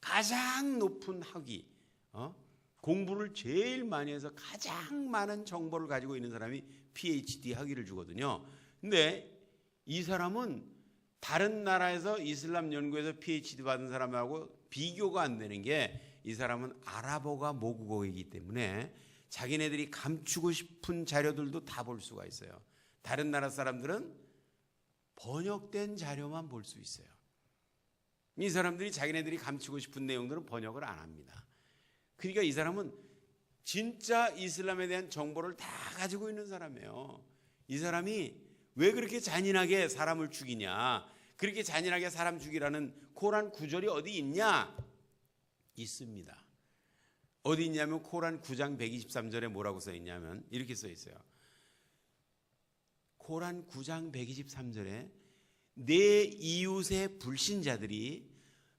가장 높은 학위, 공부를 제일 많이 해서 가장 많은 정보를 가지고 있는 사람이 PhD 학위를 주거든요. 근데 이 사람은 다른 나라에서 이슬람 연구에서 PhD 받은 사람하고 비교가 안 되는 게, 이 사람은 아랍어가 모국어이기 때문에 자기네들이 감추고 싶은 자료들도 다 볼 수가 있어요. 다른 나라 사람들은 번역된 자료만 볼 수 있어요. 이 사람들이 자기네들이 감추고 싶은 내용들은 번역을 안 합니다. 그러니까 이 사람은 진짜 이슬람에 대한 정보를 다 가지고 있는 사람이에요. 이 사람이 왜 그렇게 잔인하게 사람을 죽이냐, 그렇게 잔인하게 사람 죽이라는 코란 구절이 어디 있냐? 있습니다. 어디 있냐면 코란 9장 123절에 뭐라고 써 있냐면 이렇게 써 있어요. 코란 9장 123절에 내 이웃의 불신자들이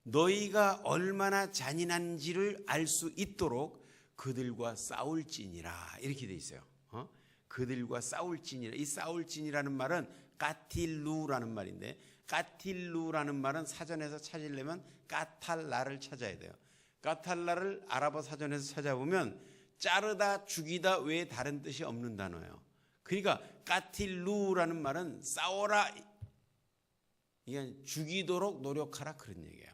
너희가 얼마나 잔인한지를 알 수 있도록 그들과 싸울지니라, 이렇게 돼 있어요. 그들과 싸울지니라. 이 싸울지니라는 말은 까틸루라는 말인데, 까틸루라는 말은 사전에서 찾으려면 까탈라를 찾아야 돼요. 까탈라를 아랍어 사전에서 찾아보면 자르다, 죽이다 외에 다른 뜻이 없는 단어예요. 그러니까 까틸루라는 말은 싸워라, 이게 죽이도록 노력하라, 그런 얘기예요.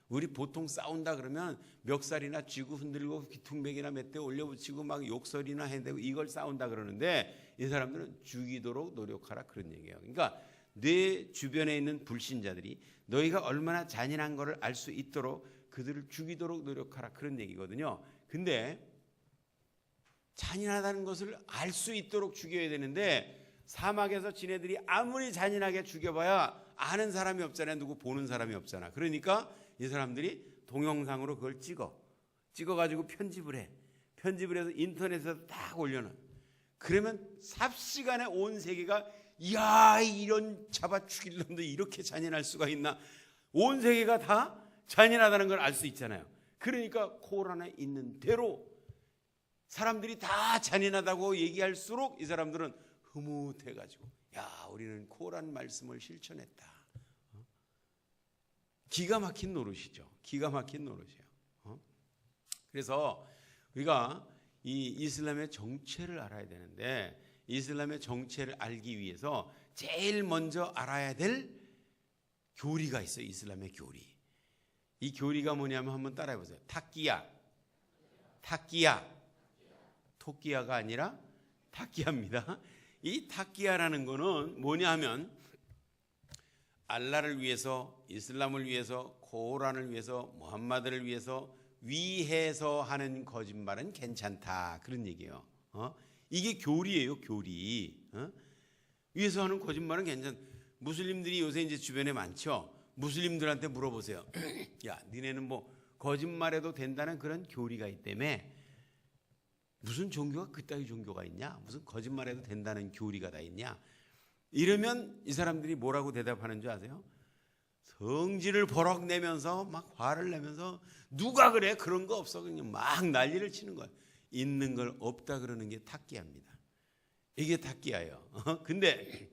우리 보통 싸운다 그러면 멱살이나 쥐고 흔들고 귀퉁배기나 몇 대 올려붙이고 막 욕설이나 해대고 이걸 싸운다 그러는데, 이 사람들은 죽이도록 노력하라, 그런 얘기예요. 그러니까 내 주변에 있는 불신자들이 너희가 얼마나 잔인한 것을 알 수 있도록 그들을 죽이도록 노력하라, 그런 얘기거든요. 근데 잔인하다는 것을 알 수 있도록 죽여야 되는데, 사막에서 지네들이 아무리 잔인하게 죽여봐야 아는 사람이 없잖아요. 누구 보는 사람이 없잖아. 그러니까 이 사람들이 동영상으로 그걸 찍어가지고 편집을 해. 편집을 해서 인터넷에서 딱 올려놔. 그러면 삽시간에 온 세계가, 이야, 이런 잡아 죽일 놈도 이렇게 잔인할 수가 있나, 온 세계가 다 잔인하다는 걸 알 수 있잖아요. 그러니까 코란에 있는 대로 사람들이 다 잔인하다고 얘기할수록 이 사람들은 흐뭇해가지고, 야, 우리는 코란 말씀을 실천했다. 기가 막힌 노릇이죠. 기가 막힌 노릇이에요. 그래서 우리가 이 이슬람의 정체를 알아야 되는데, 이슬람의 정체를 알기 위해서 제일 먼저 알아야 될 교리가 있어요. 이슬람의 교리. 이 교리가 뭐냐면 한번 따라해 보세요. 타끼야. 토끼야가 아니라 타끼야입니다. 이 타끼야라는 거는 뭐냐 하면, 알라를 위해서, 이슬람을 위해서, 코란을 위해서, 무함마드를 위해서 위해서 하는 거짓말은 괜찮다, 그런 얘기예요. 이게 교리예요, 교리. 위해서 하는 거짓말은 괜찮다. 무슬림들이 요새 이제 주변에 많죠. 무슬림들한테 물어보세요. 야, 니네는 뭐 거짓말해도 된다는 그런 교리가 있다며. 무슨 종교가 그따위 종교가 있냐? 무슨 거짓말해도 된다는 교리가 다 있냐? 이러면 이 사람들이 뭐라고 대답하는 줄 아세요? 성질을 버럭 내면서 막 화를 내면서, 누가 그래? 그런 거 없어. 그냥 막 난리를 치는 거예요. 있는 걸 없다 그러는 게 타끼야입니다. 이게 타끼야예요. 근데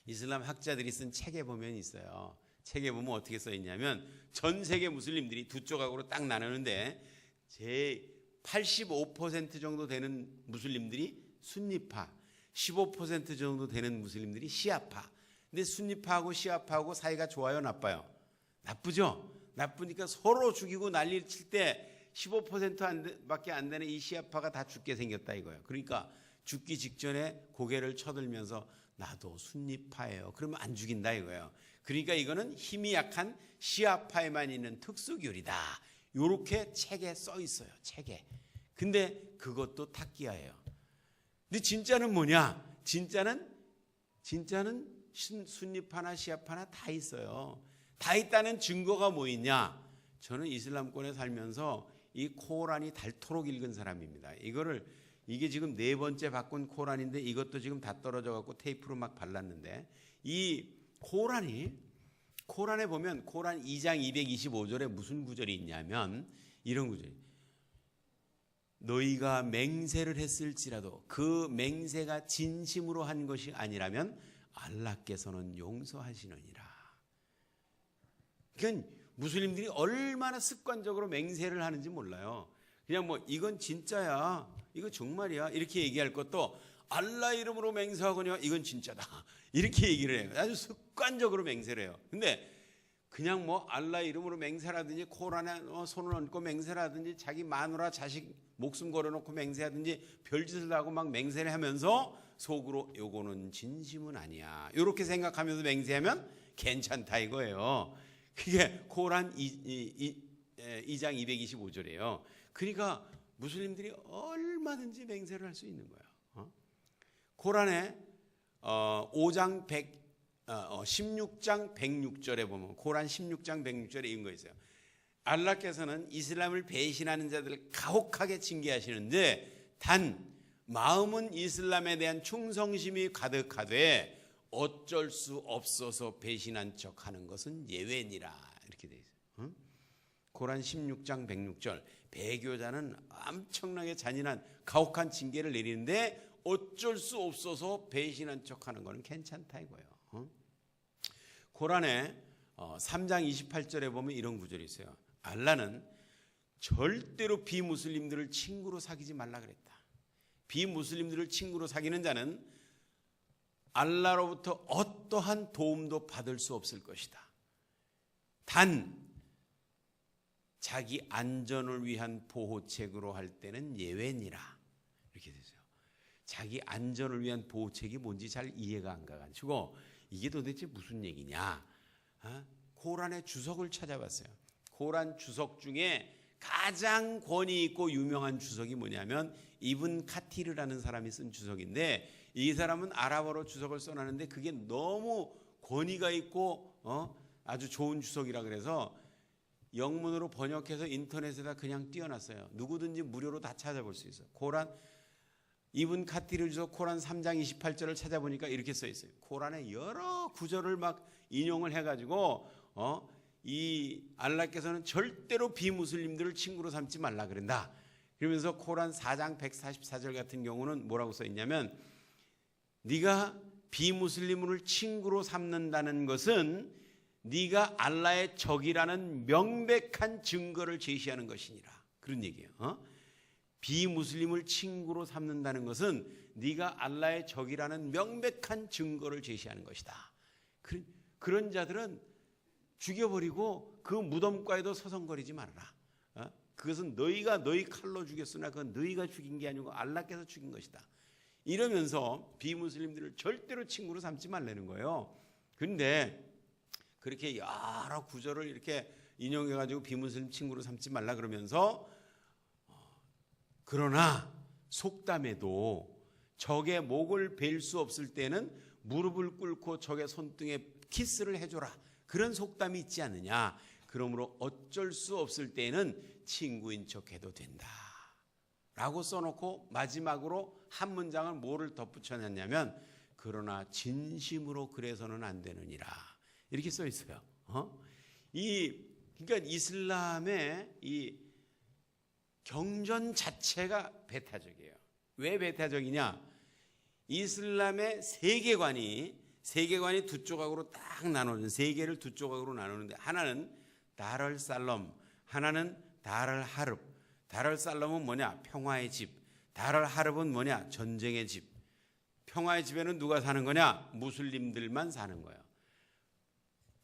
이슬람 학자들이 쓴 책에 보면 있어요. 책에 보면 어떻게 써 있냐면, 전 세계 무슬림들이 두 조각으로 딱 나누는데 제 85% 정도 되는 무슬림들이 순니파, 15% 정도 되는 무슬림들이 시아파. 근데 순니파하고 시아파하고 사이가 좋아요, 나빠요? 나쁘죠? 나쁘니까 서로 죽이고 난리를 칠 때 15%밖에 안 되는 이 시아파가 다 죽게 생겼다 이거예요. 그러니까 죽기 직전에 고개를 쳐들면서 나도 순리파예요. 그러면 안 죽인다 이거예요. 그러니까 이거는 힘이 약한 시아파에만 있는 특수교리다. 이렇게 책에 써 있어요. 책에. 근데 그것도 탁기야예요. 근데 진짜는 뭐냐? 진짜는 순리파나 시아파나 다 있어요. 다 있다는 증거가 뭐 있냐? 저는 이슬람권에 살면서 이 코란이 닳도록 읽은 사람입니다. 이게 지금 4번째 바꾼 코란인데 이것도 지금 다 떨어져 갖고 테이프로 막 발랐는데, 이 코란에 보면 코란 2장 225절에 무슨 구절이 있냐면 이런 구절이, 너희가 맹세를 했을지라도 그 맹세가 진심으로 한 것이 아니라면 알라께서는 용서하시느니라. 그러니까 무슬림들이 얼마나 습관적으로 맹세를 하는지 몰라요. 그냥 뭐 이건 진짜야, 이거 정말이야 이렇게 얘기할 것도 알라 이름으로 맹세하거니와 이건 진짜다 이렇게 얘기를 해요. 아주 습관적으로 맹세를 해요. 근데 그냥 뭐 알라 이름으로 맹세라든지 코란에 손을 얹고 맹세라든지 자기 마누라 자식 목숨 걸어놓고 맹세하든지 별짓을 하고 막 맹세를 하면서 속으로 요거는 진심은 아니야 이렇게 생각하면서 맹세하면 괜찮다 이거예요. 그게 코란 2장 225절이에요. 그러니까 무슬림들이 얼마든지 맹세를 할 수 있는 거예요. 코란에 16장 106절에 보면, 코란 16장 106절에 이런 거 있어요. 알라께서는 이슬람을 배신하는 자들을 가혹하게 징계하시는데 단 마음은 이슬람에 대한 충성심이 가득하되 어쩔 수 없어서 배신한 척하는 것은 예외니라 이렇게 돼 있어요. 코란 16장 106절, 배교자는 엄청나게 잔인한 가혹한 징계를 내리는데 어쩔 수 없어서 배신한 척하는 것은 괜찮다 이거예요. 코란에 3장 28절에 보면 이런 구절이 있어요. 알라는 절대로 비무슬림들을 친구로 사귀지 말라 그랬다. 비무슬림들을 친구로 사귀는 자는 알라로부터 어떠한 도움도 받을 수 없을 것이다. 단 자기 안전을 위한 보호책으로 할 때는 예외니라 이렇게 되죠. 자기 안전을 위한 보호책이 뭔지 잘 이해가 안 가가지고 이게 도대체 무슨 얘기냐. 코란의 주석을 찾아봤어요. 코란 주석 중에 가장 권위 있고 유명한 주석이 뭐냐면 이븐 카티르라는 사람이 쓴 주석인데, 이 사람은 아랍어로 주석을 써놨는데 그게 너무 권위가 있고 아주 좋은 주석이라 그래서 영문으로 번역해서 인터넷에다 그냥 띄워놨어요. 누구든지 무료로 다 찾아볼 수 있어요. 코란 이븐 카티르 주석 코란 3장 28절을 찾아보니까 이렇게 써 있어요. 코란의 여러 구절을 막 인용을 해가지고 이 알라께서는 절대로 비무슬림들을 친구로 삼지 말라 그런다. 그러면서 코란 4장 144절 같은 경우는 뭐라고 써 있냐면, 네가 비무슬림을 친구로 삼는다는 것은 네가 알라의 적이라는 명백한 증거를 제시하는 것이니라. 그런 얘기예요. 비무슬림을 친구로 삼는다는 것은 네가 알라의 적이라는 명백한 증거를 제시하는 것이다. 그런 자들은 죽여버리고 그 무덤가에도 서성거리지 말아라. 그것은 너희가 너희 칼로 죽였으나 그건 너희가 죽인 게 아니고 알라께서 죽인 것이다. 이러면서 비무슬림들을 절대로 친구로 삼지 말라는 거예요. 그런데 그렇게 여러 구절을 이렇게 인용해가지고 비무슬림 친구로 삼지 말라 그러면서, 그러나 속담에도 적의 목을 벨 수 없을 때는 무릎을 꿇고 적의 손등에 키스를 해줘라, 그런 속담이 있지 않느냐. 그러므로 어쩔 수 없을 때는 친구인 척해도 된다 라고 써놓고 마지막으로 한 문장을 뭐를 덧붙여놨냐면, 그러나 진심으로 그래서는 안 되느니라 이렇게 써 있어요. 그러니까 이슬람의 이 경전 자체가 배타적이에요. 왜 배타적이냐? 이슬람의 세계관이 두 조각으로 딱 나눠진, 세계를 두 조각으로 나누는데, 하나는 다를 살럼, 하나는 다를 하릅. 다를 살럼은 뭐냐? 평화의 집. 다를 하릅은 뭐냐? 전쟁의 집. 평화의 집에는 누가 사는 거냐? 무슬림들만 사는 거예요.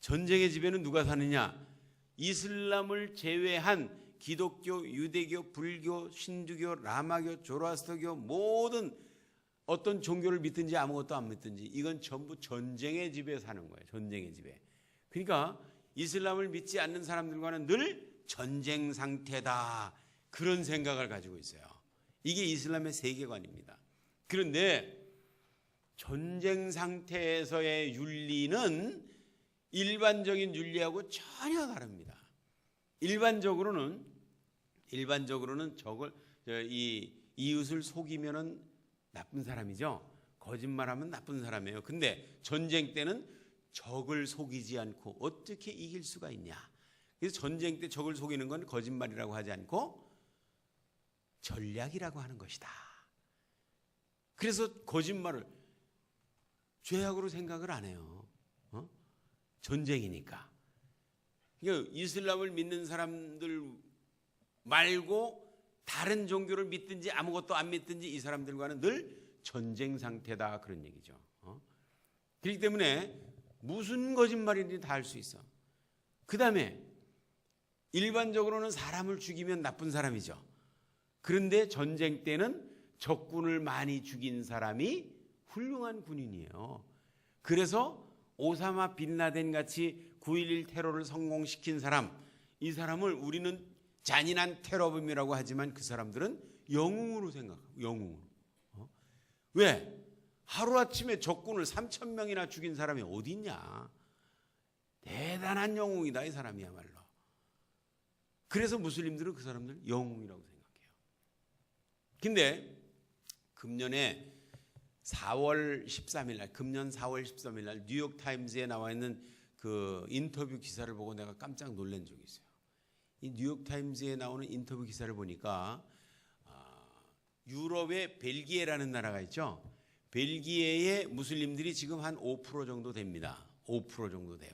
전쟁의 집에는 누가 사느냐? 이슬람을 제외한 기독교, 유대교, 불교, 신두교, 라마교, 조로아스터교 모든 어떤 종교를 믿든지 아무것도 안 믿든지 이건 전부 전쟁의 집에 사는 거예요. 전쟁의 집에. 그러니까 이슬람을 믿지 않는 사람들과는 늘 전쟁 상태다. 그런 생각을 가지고 있어요. 이게 이슬람의 세계관입니다. 그런데 전쟁 상태에서의 윤리는 일반적인 윤리하고 전혀 다릅니다. 일반적으로는 이 이웃을 속이면은 나쁜 사람이죠. 거짓말하면 나쁜 사람이에요. 근데 전쟁 때는 적을 속이지 않고 어떻게 이길 수가 있냐. 그래서 전쟁 때 적을 속이는 건 거짓말이라고 하지 않고 전략이라고 하는 것이다. 그래서 거짓말을 죄악으로 생각을 안 해요. 전쟁이니까. 그러니까 이슬람을 믿는 사람들 말고 다른 종교를 믿든지 아무것도 안 믿든지 이 사람들과는 늘 전쟁 상태다. 그런 얘기죠. 그렇기 때문에 무슨 거짓말인지 다 할 수 있어. 그 다음에 일반적으로는 사람을 죽이면 나쁜 사람이죠. 그런데 전쟁 때는 적군을 많이 죽인 사람이 훌륭한 군인이에요. 그래서 오사마 빈라덴 같이 9.11 테러를 성공시킨 사람, 이 사람을 우리는 잔인한 테러범이라고 하지만 그 사람들은 영웅으로 생각하고 영웅으로. 왜? 하루아침에 적군을 3,000명이나 죽인 사람이 어디 있냐. 대단한 영웅이다 이 사람이야말로. 그래서 무슬림들은 그 사람들 영웅이라고 생각해요. 근데 금년에 4월 13일 날, 금년 4월 13일 날 뉴욕 타임즈에 나와 있는 그 인터뷰 기사를 보고 내가 깜짝 놀란 적이 있어요. 이 뉴욕 타임즈에 나오는 인터뷰 기사를 보니까 유럽의 벨기에라는 나라가 있죠. 벨기에의 무슬림들이 지금 한 5% 정도 됩니다. 5% 정도 돼요.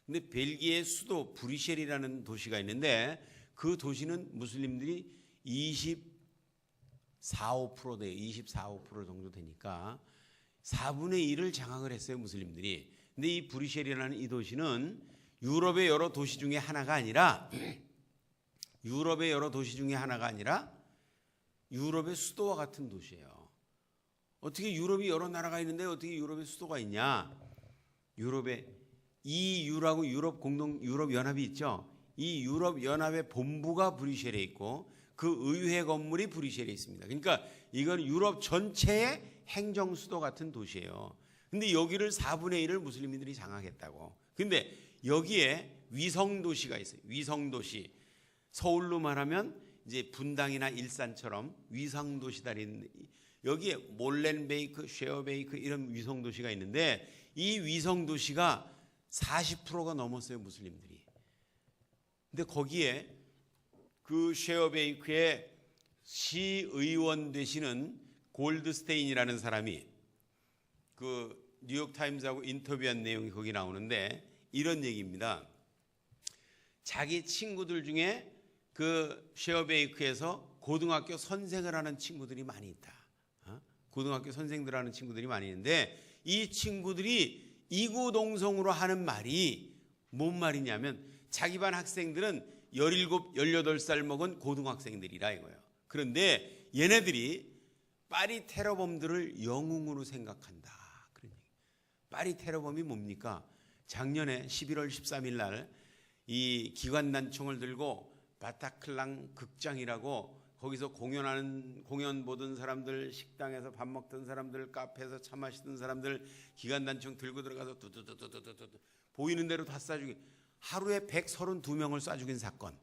근데 벨기에 수도 브뤼셀이라는 도시가 있는데 그 도시는 무슬림들이 24, 5% 돼요. 24, 5% 정도 되니까 4분의 1을 장악을 했어요, 무슬림들이. 근데 이 브뤼셀이라는 이 도시는 유럽의 여러 도시 중에 하나가 아니라 유럽의 수도와 같은 도시예요. 어떻게 유럽이 여러 나라가 있는데 어떻게 유럽의 수도가 있냐? 유럽의 EU라고 유럽 연합이 있죠. 이 유럽 연합의 본부가 브뤼셀에 있고 그 의회 건물이 브뤼셀에 있습니다. 그러니까 이건 유럽 전체의 행정 수도 같은 도시예요. 근데 여기를 4분의 1을 무슬림들이 장악했다고. 근데 여기에 위성 도시가 있어요. 위성 도시. 서울로 말하면 이제 분당이나 일산처럼 위성 도시들이 있는데 여기에 몰렌베이크, 쉐어베이크 이런 위성 도시가 있는데 이 위성 도시가 40%가 넘었어요, 무슬림들이. 근데 거기에 그 쉐어베이크의 시의원 되시는 골드스테인이라는 사람이 그 뉴욕 타임즈하고 인터뷰한 내용이 거기 나오는데 이런 얘기입니다. 자기 친구들 중에 그 쉐어베이크에서 고등학교 선생을 하는 친구들이 많이 있다. 고등학교 선생들 하는 친구들이 많이 있는데 이 친구들이 이구동성으로 하는 말이 뭔 말이냐면 자기 반 학생들은 17, 18살 먹은 고등학생들이라 이거예요. 그런데 얘네들이 파리 테러범들을 영웅으로 생각한다. 그런 얘기. 파리 테러범이 뭡니까? 작년에 11월 13일 날 이 기관단총을 들고 바타클랑 극장이라고 거기서 공연 보던 사람들, 식당에서 밥 먹던 사람들, 카페에서 차 마시던 사람들 기관단총 들고 들어가서 두두두두두두 보이는 대로 다 쏴 죽인 하루에 132명을 쏴 죽인 사건.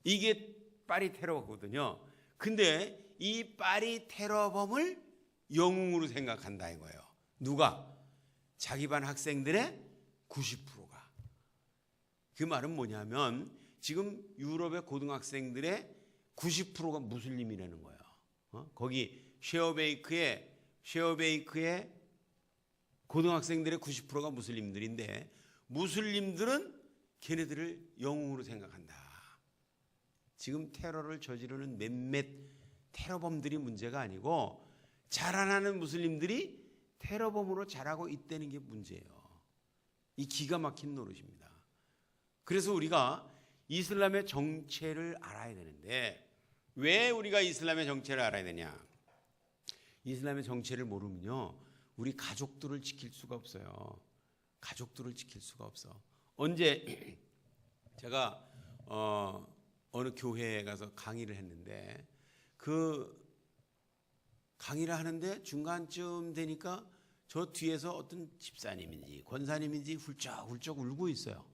이게 파리 테러거든요. 근데 이 파리 테러범을 영웅으로 생각한다 이거예요. 누가? 자기 반 학생들의 90%가. 그 말은 뭐냐면 지금 유럽의 고등학생들의 90%가 무슬림이라는 거예요. 거기 쉐어베이크의 고등학생들의 90%가 무슬림들인데 무슬림들은 걔네들을 영웅으로 생각한다. 지금 테러를 저지르는 몇몇 테러범들이 문제가 아니고 자라나는 무슬림들이 테러범으로 자라고 있다는 게 문제예요. 이 기가 막힌 노릇입니다. 그래서 우리가 이슬람의 정체를 알아야 되는데 왜 우리가 이슬람의 정체를 알아야 되냐? 이슬람의 정체를 모르면요, 우리 가족들을 지킬 수가 없어요. 가족들을 지킬 수가 없어. 언제 제가 어느 교회에 가서 강의를 했는데, 그 강의를 하는데 중간쯤 되니까 저 뒤에서 어떤 집사님인지 권사님인지 훌쩍훌쩍 울고 있어요.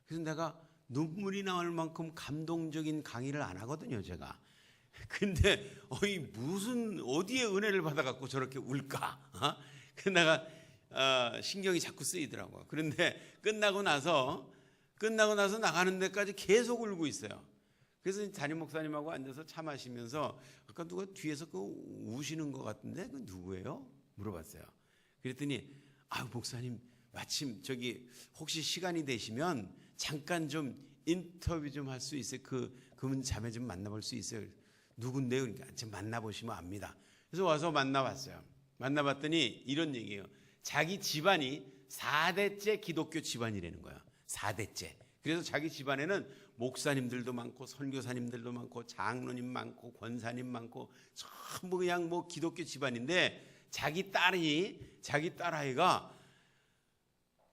그래서 내가 눈물이 나올 만큼 감동적인 강의를 안 하거든요, 제가. 근데 무슨 어디에 은혜를 받아갖고 저렇게 울까? 그래서 내가 신경이 자꾸 쓰이더라고요. 그런데 끝나고 나서 나가는 데까지 계속 울고 있어요. 그래서 담임 목사님하고 앉아서 차 마시면서 아까 누가 뒤에서 우시는 것 같은데 그 누구예요? 물어봤어요. 그랬더니 목사님 마침 저기 혹시 시간이 되시면 잠깐 좀 인터뷰 좀 할 수 있어요? 그분 자매 좀 만나볼 수 있어요? 누군데요? 그러니까 좀 만나보시면 압니다. 그래서 와서 만나봤어요. 만나봤더니 이런 얘기예요. 자기 집안이 4대째 기독교 집안이라는 거예요. 4대째. 그래서 자기 집안에는 목사님들도 많고 선교사님들도 많고 장로님 많고 권사님 많고 전부 그냥 뭐 기독교 집안인데, 자기 딸아이가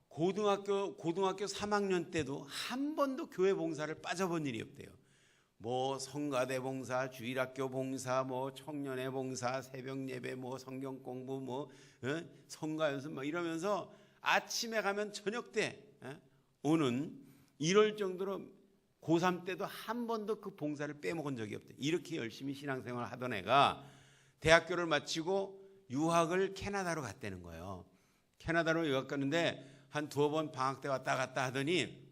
고등학교 3학년 때도 한 번도 교회 봉사를 빠져본 일이 없대요. 뭐 성가대 봉사, 주일학교 봉사, 뭐 청년회 봉사, 새벽 예배, 뭐 성경 공부, 뭐 성가 연습 뭐 이러면서 아침에 가면 저녁 때 오는 이럴 정도로 고3 때도 한 번도 그 봉사를 빼먹은 적이 없대. 이렇게 열심히 신앙생활을 하던 애가 대학교를 마치고 유학을 캐나다로 갔다는 거예요. 캐나다로 유학 갔는데 한 두어 번 방학 때 왔다 갔다 하더니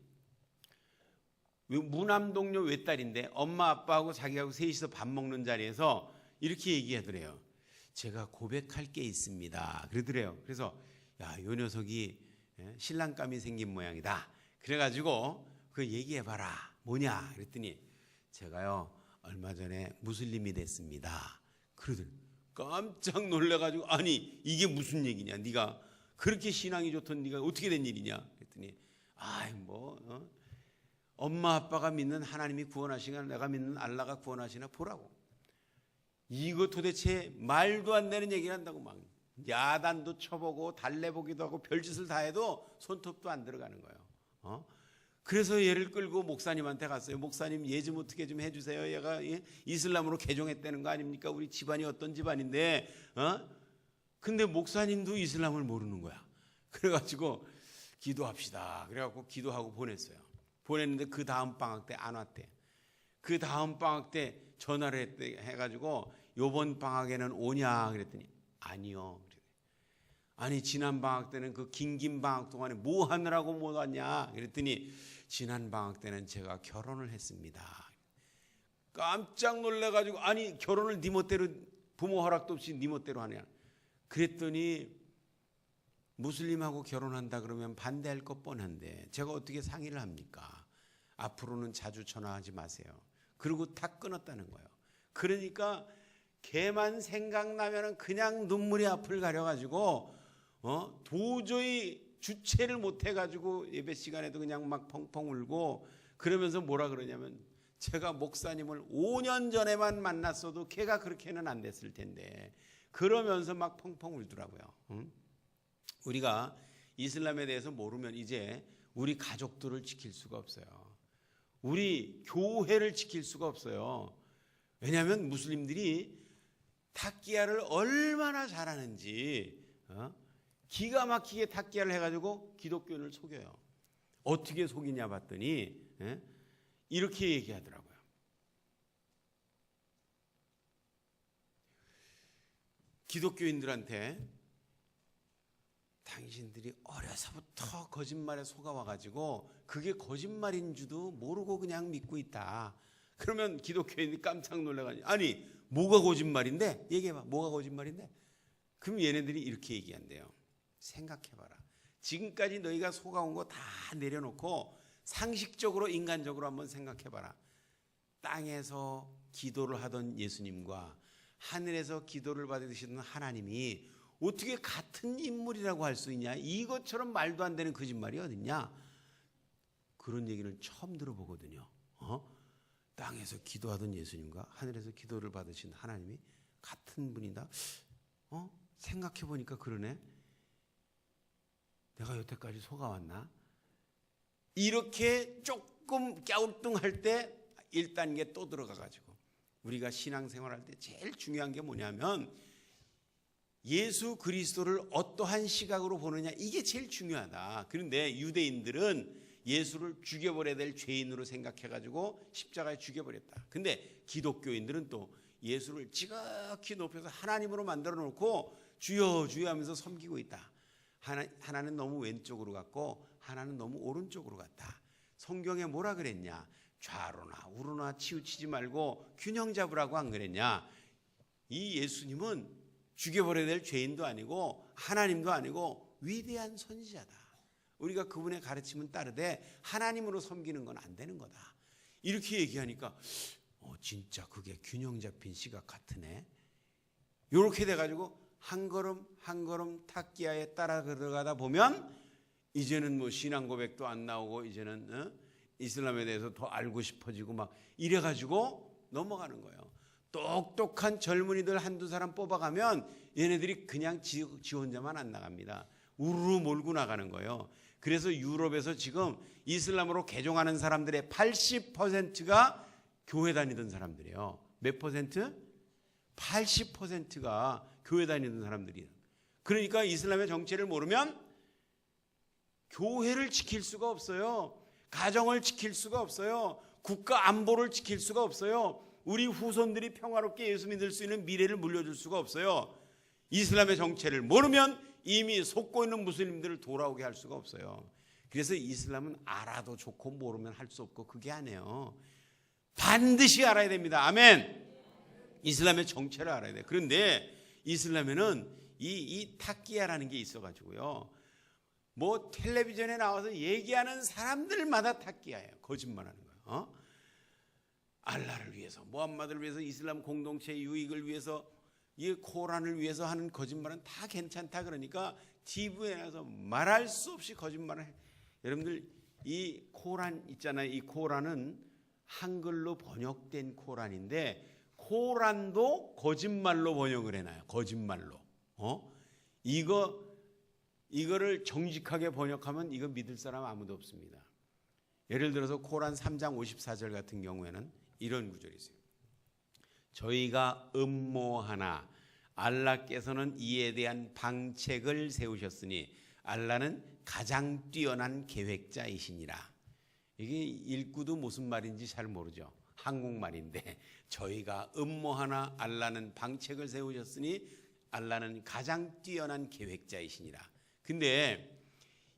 무남동료 외딸인데 엄마 아빠하고 자기하고 셋이서 밥 먹는 자리에서 이렇게 얘기하더래요. 제가 고백할 게 있습니다. 그러더래요. 그래서 요 녀석이 신랑감이 생긴 모양이다. 그래가지고 그 얘기해봐라. 뭐냐? 그랬더니 제가요 얼마 전에 무슬림이 됐습니다. 그러더니 깜짝 놀래가지고 아니 이게 무슨 얘기냐? 네가 그렇게 신앙이 좋던 네가 어떻게 된 일이냐? 그랬더니 엄마 아빠가 믿는 하나님이 구원하시나 내가 믿는 알라가 구원하시나 보라고. 이거 도대체 말도 안 되는 얘기를 한다고. 막 야단도 쳐보고 달래보기도 하고 별짓을 다 해도 손톱도 안 들어가는 거예요. 그래서 얘를 끌고 목사님한테 갔어요. 목사님 얘 좀 어떻게 좀 해주세요. 얘가 이슬람으로 개종했다는 거 아닙니까? 우리 집안이 어떤 집안인데 근데 목사님도 이슬람을 모르는 거야. 그래가지고 기도합시다. 그래갖고 기도하고 보냈어요. 보냈는데 그 다음 방학 때 안 왔대. 그 다음 방학 때 전화를 해가지고 요번 방학에는 오냐 그랬더니 아니요. 아니 지난 방학 때는 그 긴 방학 동안에 뭐 하느라고 못 왔냐 그랬더니 지난 방학 때는 제가 결혼을 했습니다. 깜짝 놀래가지고 아니 결혼을 네 멋대로 부모 허락도 없이 네 멋대로 하냐. 그랬더니 무슬림하고 결혼한다 그러면 반대할 것 뻔한데 제가 어떻게 상의를 합니까? 앞으로는 자주 전화하지 마세요. 그리고 다 끊었다는 거예요. 그러니까 걔만 생각나면은 그냥 눈물이 앞을 가려가지고 도저히 주체를 못해가지고 예배 시간에도 그냥 막 펑펑 울고 그러면서 뭐라 그러냐면 제가 목사님을 5년 전에만 만났어도 걔가 그렇게는 안 됐을 텐데 그러면서 막 펑펑 울더라고요. 우리가 이슬람에 대해서 모르면 이제 우리 가족들을 지킬 수가 없어요. 우리 교회를 지킬 수가 없어요. 왜냐하면 무슬림들이 탁기야를 얼마나 잘하는지 기가 막히게 탁기야를 해가지고 기독교인을 속여요. 어떻게 속이냐 봤더니 이렇게 얘기하더라고요. 기독교인들한테 당신들이 어려서부터 거짓말에 속아와가지고 그게 거짓말인 줄도 모르고 그냥 믿고 있다. 그러면 기독교인이 깜짝 놀라가지고 아니 뭐가 거짓말인데? 얘기해봐. 뭐가 거짓말인데? 그럼 얘네들이 이렇게 얘기한대요. 생각해봐라. 지금까지 너희가 속아온 거 다 내려놓고 상식적으로 인간적으로 한번 생각해봐라. 땅에서 기도를 하던 예수님과 하늘에서 기도를 받으시던 하나님이 어떻게 같은 인물이라고 할 수 있냐? 이것처럼 말도 안 되는 거짓말이 어딨냐? 그런 얘기를 처음 들어보거든요. 땅에서 기도하던 예수님과 하늘에서 기도를 받으신 하나님이 같은 분이다. 생각해 보니까 그러네. 내가 여태까지 속아왔나? 이렇게 조금 갸우뚱할 때 1단계 또 들어가가지고 우리가 신앙생활할 때 제일 중요한 게 뭐냐면 예수 그리스도를 어떠한 시각으로 보느냐, 이게 제일 중요하다. 그런데 유대인들은 예수를 죽여버려야 될 죄인으로 생각해가지고 십자가에 죽여버렸다. 근데 기독교인들은 또 예수를 지극히 높여서 하나님으로 만들어 놓고 주여 주여 하면서 섬기고 있다. 하나는 너무 왼쪽으로 갔고 하나는 너무 오른쪽으로 갔다. 성경에 뭐라 그랬냐? 좌로나 우로나 치우치지 말고 균형 잡으라고 안 그랬냐? 이 예수님은 죽여버려야 될 죄인도 아니고 하나님도 아니고 위대한 선지자다. 우리가 그분의 가르침은 따르되 하나님으로 섬기는 건 안 되는 거다. 이렇게 얘기하니까 진짜 그게 균형 잡힌 시각 같으네. 이렇게 돼가지고 한 걸음 한 걸음 탁기야에 따라 들어가다 보면 이제는 뭐 신앙 고백도 안 나오고 이제는 이슬람에 대해서 더 알고 싶어지고 막 이래가지고 넘어가는 거예요. 똑똑한 젊은이들 한두 사람 뽑아가면 얘네들이 그냥 지 혼자만 안 나갑니다. 우르르 몰고 나가는 거예요. 그래서 유럽에서 지금 이슬람으로 개종하는 사람들의 80%가 교회 다니던 사람들이에요. 몇 퍼센트? 80%가 교회 다니던 사람들이에요. 그러니까 이슬람의 정체를 모르면 교회를 지킬 수가 없어요. 가정을 지킬 수가 없어요. 국가 안보를 지킬 수가 없어요. 우리 후손들이 평화롭게 예수 믿을 수 있는 미래를 물려줄 수가 없어요. 이슬람의 정체를 모르면 이미 속고 있는 무슬림들을 돌아오게 할 수가 없어요. 그래서 이슬람은 알아도 좋고 모르면 할 수 없고 그게 아니에요. 반드시 알아야 됩니다. 아멘. 이슬람의 정체를 알아야 돼요. 그런데 이슬람에는 이 타키야라는 게 있어가지고요. 뭐 텔레비전에 나와서 얘기하는 사람들마다 타키야예요. 거짓말하는 거예요. 알라를 위해서, 무함마드를 위해서, 이슬람 공동체의 유익을 위해서, 이 코란을 위해서 하는 거짓말은 다 괜찮다. 그러니까 TV에 나와서 말할 수 없이 거짓말을 해. 여러분들 이 코란 있잖아요. 이 코란은 한글로 번역된 코란인데 코란도 거짓말로 번역을 해놔요. 거짓말로. 이거를 정직하게 번역하면 이거 믿을 사람 아무도 없습니다. 예를 들어서 코란 3장 54절 같은 경우에는 이런 구절이 있어요. 저희가 음모하나 알라께서는 이에 대한 방책을 세우셨으니 알라는 가장 뛰어난 계획자이시니라. 이게 읽고도 무슨 말인지 잘 모르죠. 한국말인데 저희가 음모하나 알라는 방책을 세우셨으니 알라는 가장 뛰어난 계획자이시니라. 근데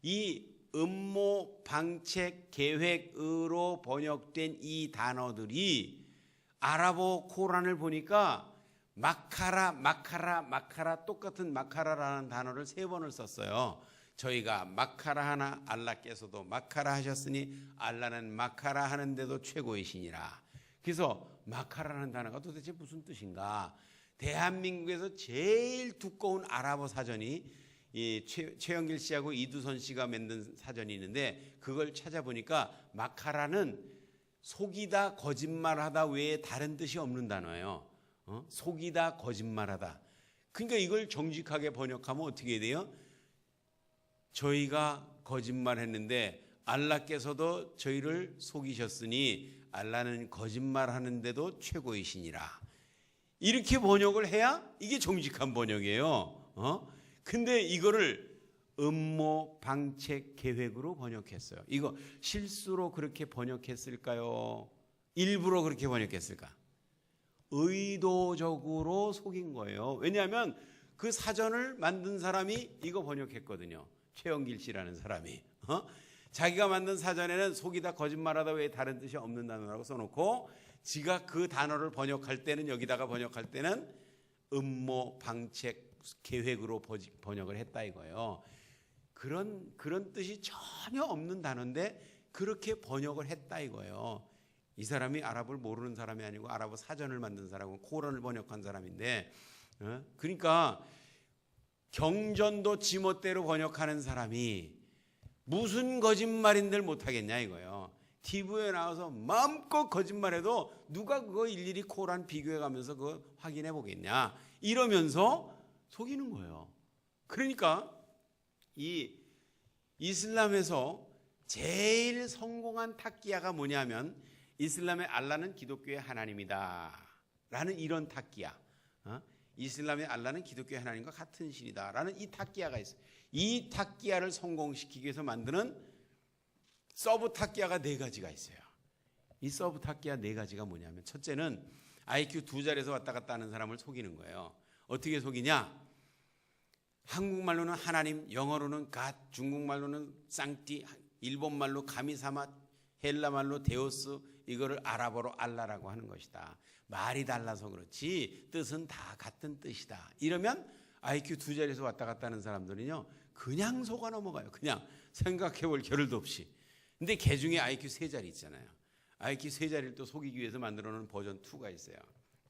이 음모, 방책, 계획으로 번역된 이 단어들이 아랍어 코란을 보니까 마카라 똑같은 마카라라는 단어를 3번을 썼어요. 저희가 마카라 하나 알라께서도 마카라 하셨으니 알라는 마카라 하는데도 최고이시니라. 그래서 마카라라는 단어가 도대체 무슨 뜻인가? 대한민국에서 제일 두꺼운 아랍어 사전이 이 최영길 씨하고 이두선 씨가 만든 사전이 있는데 그걸 찾아보니까 마카라는 속이다, 거짓말하다 외에 다른 뜻이 없는 단어예요. 속이다, 거짓말하다. 그러니까 이걸 정직하게 번역하면 어떻게 돼요? 저희가 거짓말했는데 알라께서도 저희를 속이셨으니 알라는 거짓말하는데도 최고이시니라. 이렇게 번역을 해야 이게 정직한 번역이에요. 근데 이거를 음모, 방책, 계획으로 번역했어요. 이거 실수로 그렇게 번역했을까요? 일부러 그렇게 번역했을까? 의도적으로 속인 거예요. 왜냐하면 그 사전을 만든 사람이 이거 번역했거든요. 최영길 씨라는 사람이. 자기가 만든 사전에는 속이다, 거짓말하다 외에 다른 뜻이 없는 단어라고 써놓고 지가 그 단어를 번역할 때는 여기다가 번역할 때는 음모, 방책, 계획으로 번역을 했다 이거예요. 그런 뜻이 전혀 없는 단어인데 그렇게 번역을 했다 이거예요. 이 사람이 아랍을 모르는 사람이 아니고 아랍어 사전을 만든 사람은 코란을 번역한 사람인데, 그러니까 경전도 지멋대로 번역하는 사람이 무슨 거짓말인들 못하겠냐 이거예요. TV에 나와서 마음껏 거짓말해도 누가 그거 일일이 코란 비교해가면서 그거 확인해 보겠냐 이러면서 속이는 거예요. 그러니까 이 이슬람에서 제일 성공한 탁기야가 뭐냐면 이슬람의 알라는 기독교의 하나님이다 라는 이런 탁기야. 이슬람의 알라는 기독교의 하나님과 같은 신이다 라는 이 탁기야가 있어요. 이 탁기야를 성공시키기 위해서 만드는 서브 탁기야가 4가지가 있어요. 이 서브 탁기야 4가지가 뭐냐면, 첫째는 IQ 2자리에서 왔다 갔다 하는 사람을 속이는 거예요. 어떻게 속이냐? 한국말로는 하나님, 영어로는 갓, 중국말로는 쌍띠, 일본말로 가미사마, 헬라말로 데오스, 이거를 아랍어로 알라라고 하는 것이다. 말이 달라서 그렇지 뜻은 다 같은 뜻이다. 이러면 IQ 2자리에서 왔다 갔다 하는 사람들은요 그냥 속아 넘어가요. 그냥 생각해 볼 겨를도 없이. 근데 개 중에 IQ 3자리 있잖아요. IQ 3자리를 또 속이기 위해서 만들어 놓은 버전 2가 있어요.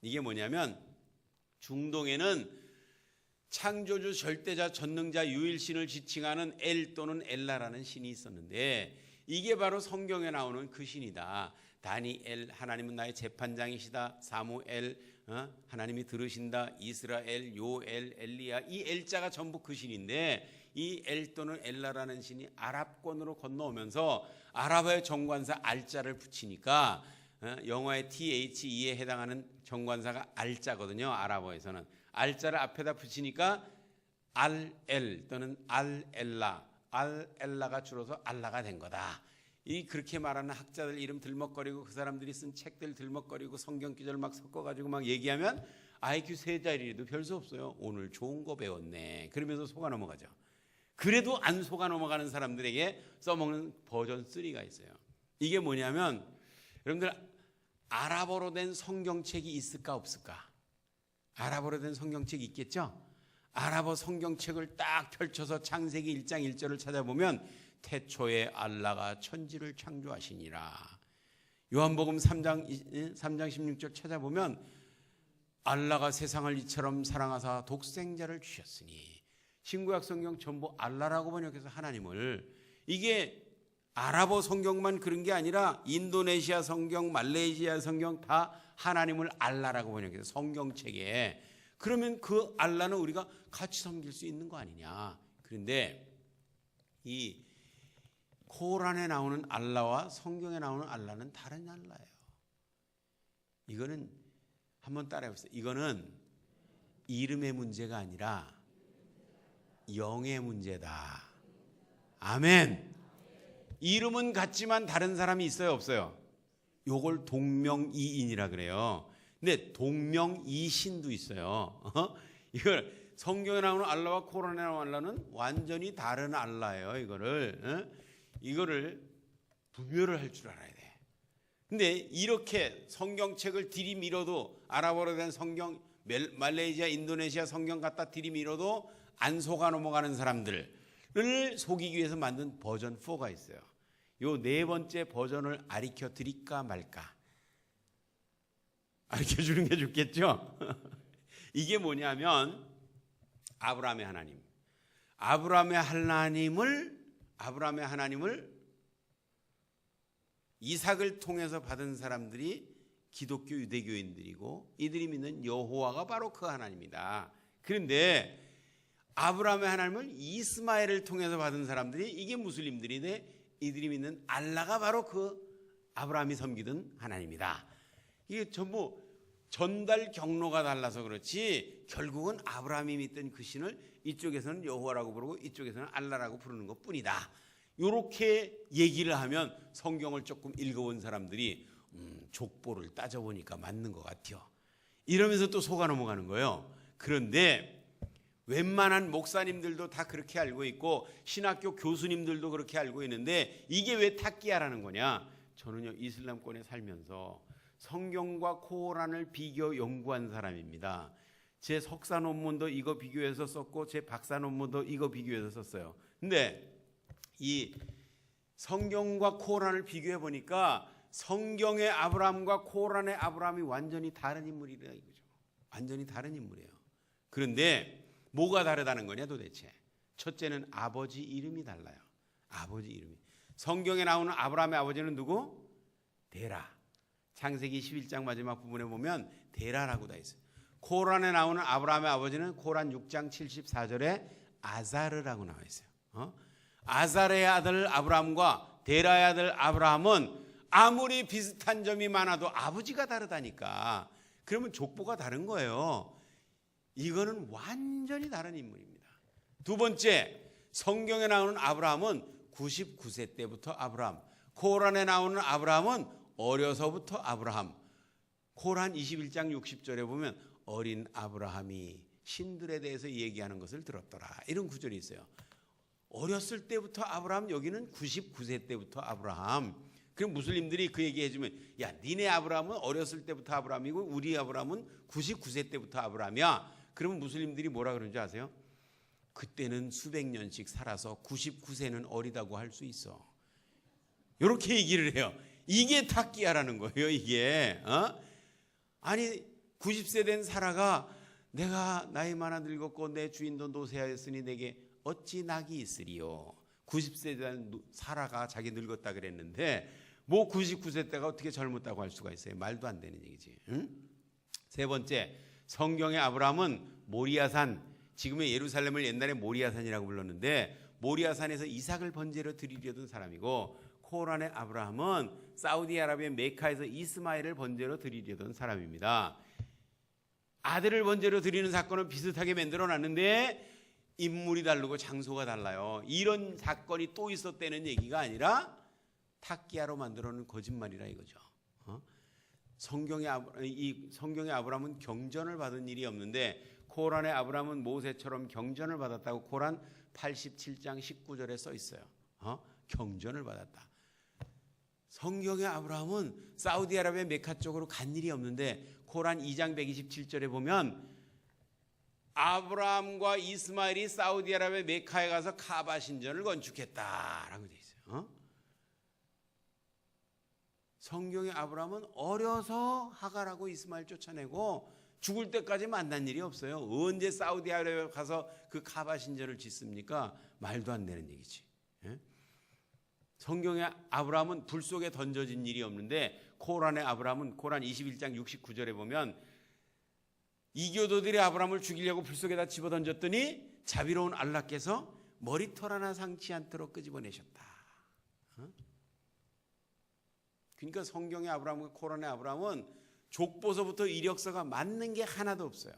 이게 뭐냐면, 중동에는 창조주, 절대자, 전능자, 유일신을 지칭하는 엘 또는 엘라라는 신이 있었는데, 이게 바로 성경에 나오는 그 신이다. 다니엘, 하나님은 나의 재판장이시다. 사무엘, 하나님이 들으신다. 이스라엘, 요엘, 엘리야, 이 엘자가 전부 그 신인데, 이 엘 또는 엘라라는 신이 아랍권으로 건너오면서 아랍어의 정관사 알자를 붙이니까 영어의 THE에 해당하는 정관사가 알자거든요. 아랍어에서는 알자를 앞에다 붙이니까 알엘 또는 알엘라, 알엘라가 줄어서 알라가 된 거다. 이 그렇게 말하는 학자들 이름 들먹거리고 그 사람들이 쓴 책들 들먹거리고 성경 기절 막 섞어가지고 막 얘기하면 IQ 3자리도 별 수 없어요. 오늘 좋은 거 배웠네 그러면서 속아 넘어가죠. 그래도 안 속아 넘어가는 사람들에게 써먹는 버전 3가 있어요. 이게 뭐냐면, 여러분들 아랍어로 된 성경책이 있을까 없을까? 아랍어로 된 성경책이 있겠죠? 아랍어 성경책을 딱 펼쳐서 창세기 1장 1절을 찾아보면 태초에 알라가 천지를 창조하시니라. 요한복음 3장 16절 찾아보면 알라가 세상을 이처럼 사랑하사 독생자를 주셨으니. 신구약 성경 전부 알라라고 번역해서 하나님을. 이게 아랍어 성경만 그런 게 아니라 인도네시아 성경, 말레이시아 성경 다 하나님을 알라라고 번역해서 성경책에. 그러면 그 알라는 우리가 같이 섬길 수 있는 거 아니냐. 그런데 이 코란에 나오는 알라와 성경에 나오는 알라는 다른 알라예요. 이거는 한번 따라해 보세요. 이거는 이름의 문제가 아니라 영의 문제다. 아멘. 이름은 같지만 다른 사람이 있어요, 없어요? 요걸 동명이인이라 그래요. 근데 동명이신도 있어요. 이걸 성경에 나오는 알라와 코란에 나오는 알라는 완전히 다른 알라예요. 이거를 분별을 할 줄 알아야 돼. 근데 이렇게 성경책을 들이밀어도 아랍어로 된 성경, 말레이시아, 인도네시아 성경 갖다 들이밀어도 안 속아 넘어가는 사람들을 속이기 위해서 만든 버전 4가 있어요. 요 4번째 버전을 가르쳐 드릴까 말까? 가르쳐 주는 게 좋겠죠? 이게 뭐냐면 아브라함의 하나님을 이삭을 통해서 받은 사람들이 기독교 유대교인들이고, 이들이 믿는 여호와가 바로 그 하나님이다. 그런데 아브라함의 하나님을 이스마엘을 통해서 받은 사람들이 이게 무슬림들인데, 이들이 믿는 알라가 바로 그 아브라함이 섬기던 하나님이다. 이게 전부 전달 경로가 달라서 그렇지 결국은 아브라함이 믿던 그 신을 이쪽에서는 여호와라고 부르고 이쪽에서는 알라라고 부르는 것뿐이다. 이렇게 얘기를 하면 성경을 조금 읽어본 사람들이 족보를 따져보니까 맞는 것 같아요. 이러면서 또 속아 넘어가는 거예요. 그런데 웬만한 목사님들도 다 그렇게 알고 있고 신학교 교수님들도 그렇게 알고 있는데, 이게 왜 탁기야라는 거냐? 저는요 이슬람권에 살면서 성경과 코란을 비교 연구한 사람입니다. 제 석사 논문도 이거 비교해서 썼고 제 박사 논문도 이거 비교해서 썼어요. 근데 이 성경과 코란을 비교해 보니까 성경의 아브라함과 코란의 아브라함이 완전히 다른 인물이라 이거죠. 완전히 다른 인물이에요. 그런데 뭐가 다르다는 거냐 도대체? 첫째는 아버지 이름이 달라요. 아버지 이름이. 성경에 나오는 아브라함의 아버지는 누구? 데라. 창세기 11장 마지막 부분에 보면 데라라고 다 있어요. 코란에 나오는 아브라함의 아버지는 코란 6장 74절에 아자르라고 나와 있어요. 아자르의 아들 아브라함과 데라의 아들 아브라함은 아무리 비슷한 점이 많아도 아버지가 다르다니까. 그러면 족보가 다른 거예요. 이거는 완전히 다른 인물입니다. 두 번째, 성경에 나오는 아브라함은 99세 때부터 아브라함, 코란에 나오는 아브라함은 어려서부터 아브라함. 코란 21장 60절에 보면 어린 아브라함이 신들에 대해서 얘기하는 것을 들었더라, 이런 구절이 있어요. 어렸을 때부터 아브라함, 여기는 99세 때부터 아브라함. 그럼 무슬림들이 그 얘기 해주면, 야, 니네 아브라함은 어렸을 때부터 아브라함이고 우리 아브라함은 99세 때부터 아브라함이야. 그러면 무슬림들이 뭐라 그러는지 아세요? 그때는 수백 년씩 살아서 99세는 어리다고 할 수 있어. 이렇게 얘기를 해요. 이게 타키야라는 거예요, 이게. 아니, 90세 된 사라가 내가 나이 많아 늙었고 내 주인도 노쇠하였으니 내게 어찌 낙이 있으리요. 90세 된 사라가 자기 늙었다 그랬는데 뭐 99세 때가 어떻게 젊었다고 할 수가 있어요. 말도 안 되는 얘기지. 응? 세 번째, 성경의 아브라함은 모리아산, 지금의 예루살렘을 옛날에 모리아산이라고 불렀는데 모리아산에서 이삭을 번제로 드리려던 사람이고, 코란의 아브라함은 사우디아라비아 메카에서 이스마엘을 번제로 드리려던 사람입니다. 아들을 번제로 드리는 사건은 비슷하게 만들어놨는데 인물이 다르고 장소가 달라요. 이런 사건이 또 있었다는 얘기가 아니라 타키야로 만들어놓은 거짓말이라 이거죠. 성경의 아브라함은 경전을 받은 일이 없는데 코란의 아브라함은 모세처럼 경전을 받았다고 코란 87장 19절에 써 있어요. 경전을 받았다. 성경의 아브라함은 사우디아라비아 메카 쪽으로 간 일이 없는데 코란 2장 127절에 보면 아브라함과 이스마엘이 사우디아라비아 메카에 가서 카바 신전을 건축했다라고 되어 있어요. 성경의 아브라함은 어려서 하갈하고 이스마엘 쫓아내고 죽을 때까지 만난 일이 없어요. 언제 사우디아라비아 가서 그 카바 신전을 짓습니까? 말도 안 되는 얘기지. 성경의 아브라함은 불 속에 던져진 일이 없는데 코란의 아브라함은 코란 21장 69절에 보면 이교도들이 아브라함을 죽이려고 불 속에다 집어던졌더니 자비로운 알라께서 머리털 하나 상치 않도록 끄집어내셨다. 그러니까 성경의 아브라함과 코란의 아브라함은 족보서부터 이력서가 맞는 게 하나도 없어요.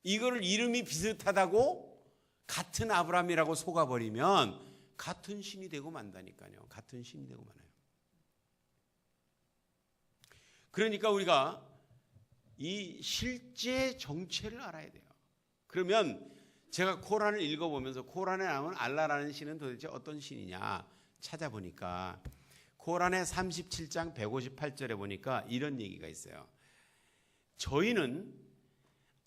이거를 이름이 비슷하다고 같은 아브라함이라고 속아버리면 같은 신이 되고 만다니까요. 같은 신이 되고 마나요. 그러니까 우리가 이 실제 정체를 알아야 돼요. 그러면 제가 코란을 읽어보면서 코란에 나오는 알라라는 신은 도대체 어떤 신이냐 찾아보니까 코란의 37장 158절에 보니까 이런 얘기가 있어요. 저희는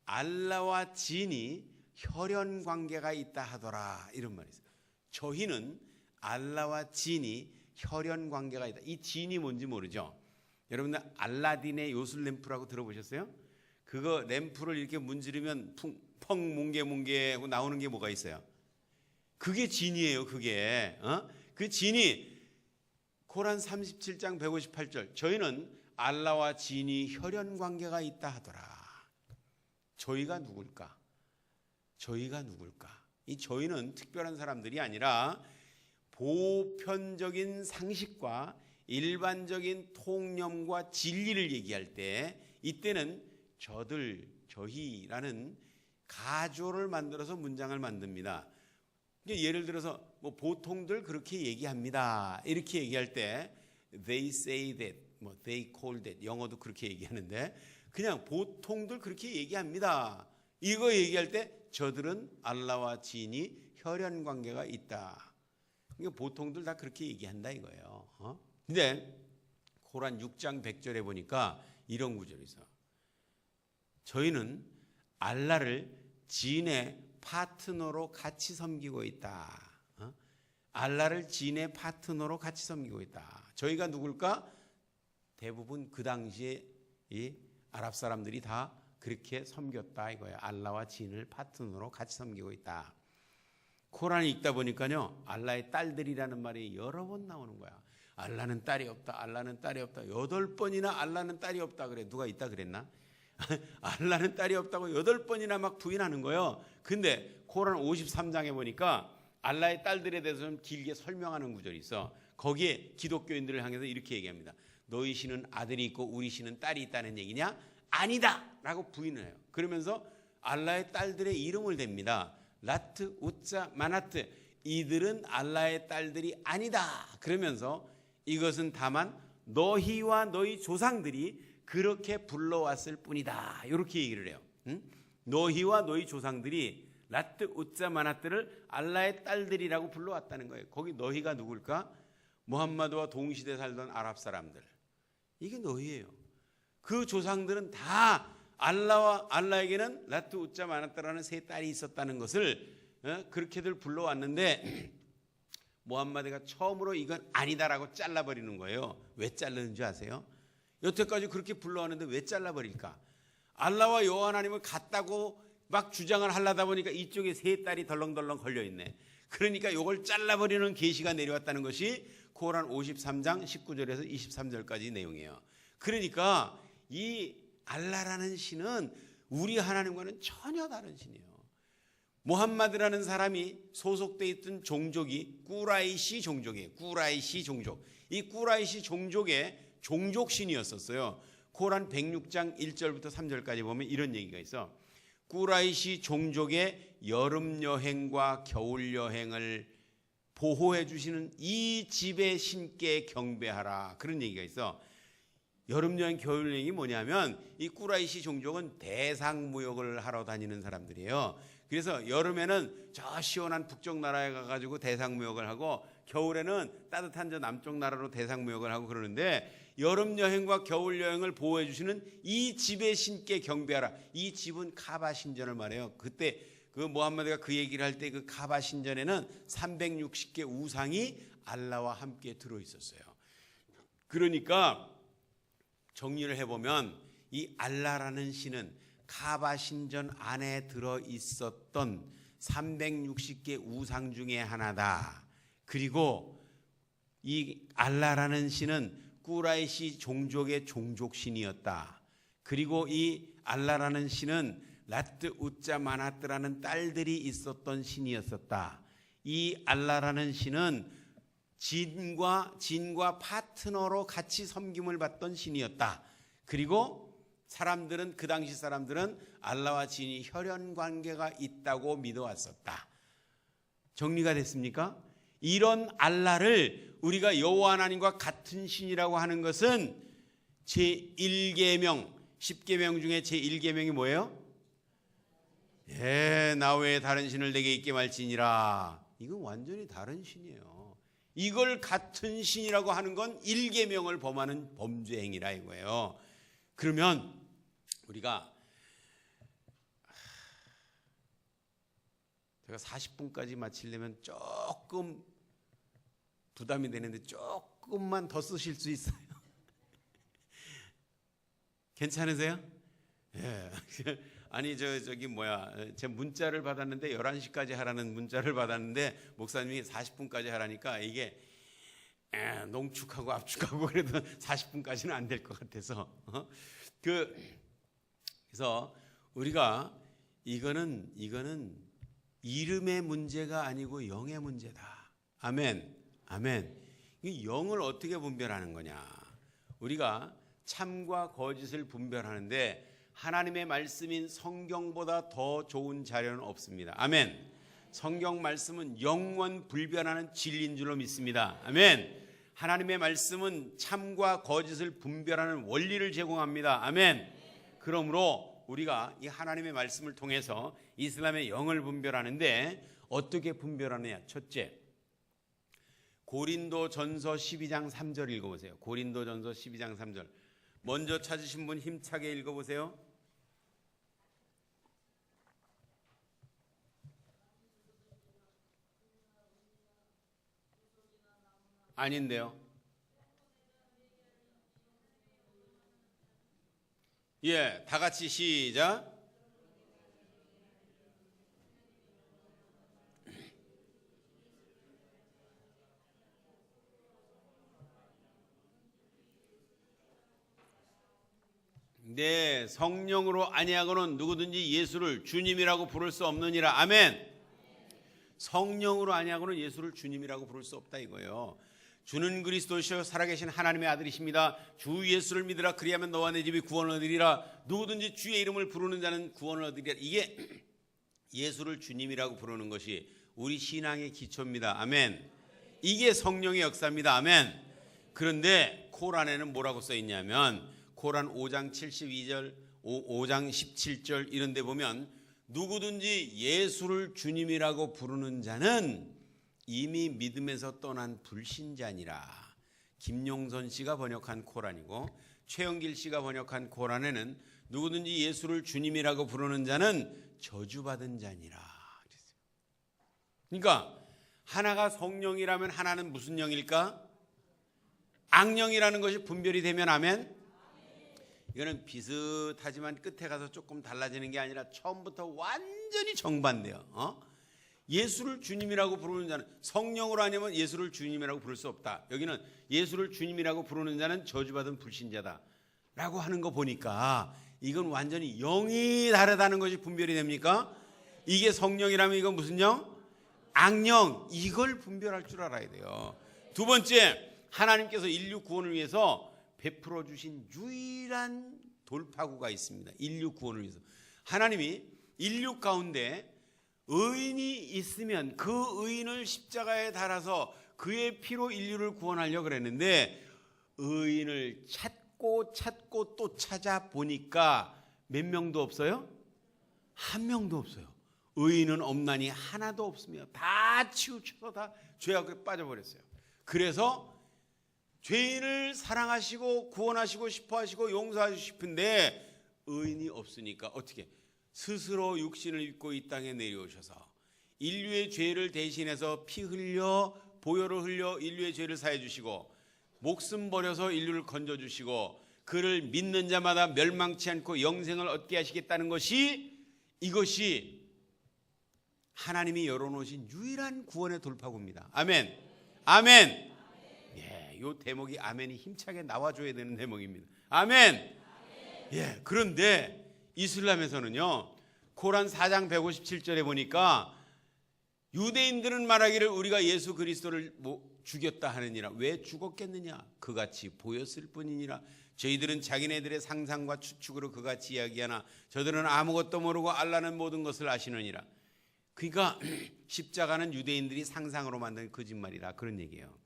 알라와 진이 혈연 관계가 있다 하더라, 이런 말이 있어요. 저희는 알라와 진이 혈연 관계가 있다. 이 진이 뭔지 모르죠? 여러분들 알라딘의 요술 램프라고 들어보셨어요? 그거 램프를 이렇게 문지르면 펑 뭉게 하고 나오는 게 뭐가 있어요? 그게 진이에요. 그게 그 진이 코란 37장 158절 저희는 알라와 진이 혈연 관계가 있다 하더라. 저희가 누굴까? 저희가 누굴까? 이 저희는 특별한 사람들이 아니라 보편적인 상식과 일반적인 통념과 진리를 얘기할 때 이때는 저들, 저희라는 가조를 만들어서 문장을 만듭니다. 예를 들어서 뭐 보통들 그렇게 얘기합니다. 이렇게 얘기할 때 they say that, 뭐 they call that, 영어도 그렇게 얘기하는데 그냥 보통들 그렇게 얘기합니다. 이거 얘기할 때 저들은 알라와 진이 혈연 관계가 있다. 그러니까 보통들 다 그렇게 얘기한다 이거예요. 근데 코란 6장 100절에 보니까 이런 구절이 있어. 저희는 알라를 진의 파트너로 같이 섬기고 있다. 알라를 진의 파트너로 같이 섬기고 있다. 저희가 누굴까? 대부분 그 당시에 이 아랍 사람들이 다 그렇게 섬겼다 이거예요. 알라와 진을 파트너로 같이 섬기고 있다. 코란을 읽다 보니까요, 알라의 딸들이라는 말이 여러 번 나오는 거야. 알라는 딸이 없다. 알라는 딸이 없다. 8번이나 알라는 딸이 없다 그래. 누가 있다 그랬나? 알라는 딸이 없다고 8번이나 막 부인하는 거예요. 근데 코란 53장에 보니까 알라의 딸들에 대해서 좀 길게 설명하는 구절이 있어. 거기에 기독교인들을 향해서 이렇게 얘기합니다. 너희 신은 아들이 있고 우리 신은 딸이 있다는 얘기냐? 아니다! 라고 부인을 해요. 그러면서 알라의 딸들의 이름을 댑니다. 라트, 우짜, 마나트. 이들은 알라의 딸들이 아니다. 그러면서 이것은 다만 너희와 너희 조상들이 그렇게 불러왔을 뿐이다. 이렇게 얘기를 해요. 너희와 너희 조상들이 라트, 우짜, 마나트를 알라의 딸들이라고 불러왔다는 거예요. 거기 너희가 누굴까? 무함마드와 동시대 살던 아랍 사람들. 이게 너희예요. 그 조상들은 다 알라에게는 라트, 우짜, 마나트라는 세 딸이 있었다는 것을 그렇게들 불러왔는데 무함마드가 처음으로 이건 아니다라고 잘라버리는 거예요. 왜 자르는지 아세요? 여태까지 그렇게 불러왔는데 왜 잘라버릴까? 알라와 여호와 하나님을 같다고 막 주장을 하려다 보니까 이쪽에 세 딸이 덜렁덜렁 걸려있네. 그러니까 이걸 잘라버리는 계시가 내려왔다는 것이 코란 53장 19절에서 23절까지 내용이에요. 그러니까 이 알라라는 신은 우리 하나님과는 전혀 다른 신이에요. 무함마드라는 사람이 소속돼 있던 종족이 꾸라이시 종족이에요. 꾸라이시 종족. 이 꾸라이시 종족의 종족신이었었어요. 코란 106장 1절부터 3절까지 보면 이런 얘기가 있어. 꾸라이시 종족의 여름 여행과 겨울 여행을 보호해 주시는 이 집의 신께 경배하라. 그런 얘기가 있어. 여름 여행, 겨울 여행이 뭐냐면 이 꾸라이시 종족은 대상무역을 하러 다니는 사람들이에요. 그래서 여름에는 저 시원한 북쪽 나라에 가가지고 대상무역을 하고 겨울에는 따뜻한 저 남쪽 나라로 대상무역을 하고 그러는데 여름 여행과 겨울 여행을 보호해 주시는 이 집의 신께 경배하라. 이 집은 카바 신전을 말해요. 그때 그 무함마드가 그 얘기를 할 때 그 카바 신전에는 360개 우상이 알라와 함께 들어 있었어요. 그러니까 정리를 해보면 이 알라라는 신은 카바 신전 안에 들어 있었던 360개 우상 중에 하나다. 그리고 이 알라라는 신은 꾸라이시 종족의 종족신이었다. 그리고 이 알라라는 신은 라트, 우짜, 마나트라는 딸들이 있었던 신이었었다. 이 알라라는 신은 진과 파트너로 같이 섬김을 받던 신이었다. 그리고 사람들은 그 당시 사람들은 알라와 진이 혈연 관계가 있다고 믿어왔었다. 정리가 됐습니까? 이런 알라를 우리가 여호와 하나님과 같은 신이라고 하는 것은 제1계명, 10계명 중에 제1계명이 뭐예요? 나 외에 다른 신을 내게 있게 말지니라. 이건 완전히 다른 신이에요. 이걸 같은 신이라고 하는 건 1계명을 범하는 범죄 행위라 이거예요. 그러면 우리가 제가 40분까지 마치려면 조금 부담이 되는데 조금만 더 쓰실 수 있어요? 괜찮으세요? 예. 아니 제 문자를 받았는데 11시까지 하라는 문자를 받았는데 목사님이 40분까지 하라니까 이게 농축하고 압축하고 그래도 40분까지는 안 될 것 같아서 그래서 우리가 이거는 이름의 문제가 아니고 영의 문제다. 아멘. 아멘. 이 영을 어떻게 분별하는 거냐? 우리가 참과 거짓을 분별하는데 하나님의 말씀인 성경보다 더 좋은 자료는 없습니다. 아멘. 성경 말씀은 영원 불변하는 진리인 줄로 믿습니다. 아멘. 하나님의 말씀은 참과 거짓을 분별하는 원리를 제공합니다. 아멘. 그러므로 우리가 이 하나님의 말씀을 통해서 이슬람의 영을 분별하는데 어떻게 분별하느냐? 첫째, 고린도전서 12장 3절 읽어보세요. 고린도전서 12장 3절. 먼저 찾으신 분 힘차게 읽어보세요. 아닌데요. 예, 다 같이 시작. 네, 성령으로 아니하고는 누구든지 예수를 주님이라고 부를 수 없느니라. 아멘. 성령으로 아니하고는 예수를 주님이라고 부를 수 없다 이거예요. 주는 그리스도시요 살아계신 하나님의 아들이십니다. 주 예수를 믿으라. 그리하면 너와 내 집이 구원을 얻으리라. 누구든지 주의 이름을 부르는 자는 구원을 얻으리라. 이게 예수를 주님이라고 부르는 것이 우리 신앙의 기초입니다. 아멘. 이게 성령의 역사입니다. 아멘. 그런데 코란에는 뭐라고 써 있냐면 코란 5장 72절 5장 17절 이런 데 보면 누구든지 예수를 주님이라고 부르는 자는 이미 믿음에서 떠난 불신자니라. 김용선 씨가 번역한 코란이고 최영길 씨가 번역한 코란에는 누구든지 예수를 주님이라고 부르는 자는 저주받은 자니라. 그러니까 하나가 성령이라면 하나는 무슨 영일까? 악령이라는 것이 분별이 되면 아멘. 이거는 비슷하지만 끝에 가서 조금 달라지는 게 아니라 처음부터 완전히 정반대요. 예수를 주님이라고 부르는 자는 성령으로 아니면 예수를 주님이라고 부를 수 없다. 여기는 예수를 주님이라고 부르는 자는 저주받은 불신자다 라고 하는 거 보니까 이건 완전히 영이 다르다는 것이 분별이 됩니까? 이게 성령이라면 이건 무슨 영? 악령. 이걸 분별할 줄 알아야 돼요. 두 번째, 하나님께서 인류 구원을 위해서 베풀어 주신 유일한 돌파구가 있습니다. 인류 구원을 위해서 하나님이 인류 가운데 의인이 있으면 그 의인을 십자가에 달아서 그의 피로 인류를 구원하려고 그랬는데 의인을 찾고 또 찾아보니까 몇 명도 없어요? 한 명도 없어요. 의인은 없나니 하나도 없으며 다 치우쳐서 다 죄악에 빠져버렸어요. 그래서 죄인을 사랑하시고 구원하시고 싶어하시고 용서하시고 싶은데 의인이 없으니까 어떻게 스스로 육신을 입고 이 땅에 내려오셔서 인류의 죄를 대신해서 피 흘려 보혈을 흘려 인류의 죄를 사해 주시고 목숨 버려서 인류를 건져주시고 그를 믿는 자마다 멸망치 않고 영생을 얻게 하시겠다는 것이 이것이 하나님이 열어놓으신 유일한 구원의 돌파구입니다. 아멘. 아멘. 이 대목이 아멘이 힘차게 나와줘야 되는 대목입니다. 아멘. 예, 그런데 이슬람에서는요 코란 4장 157절에 보니까 유대인들은 말하기를 우리가 예수 그리스도를 죽였다 하느니라. 왜 죽었겠느냐? 그같이 보였을 뿐이니라. 저희들은 자기네들의 상상과 추측으로 그같이 이야기하나 저들은 아무것도 모르고 알라는 모든 것을 아시느니라. 그러니까 십자가는 유대인들이 상상으로 만든 거짓말이라 그런 얘기예요.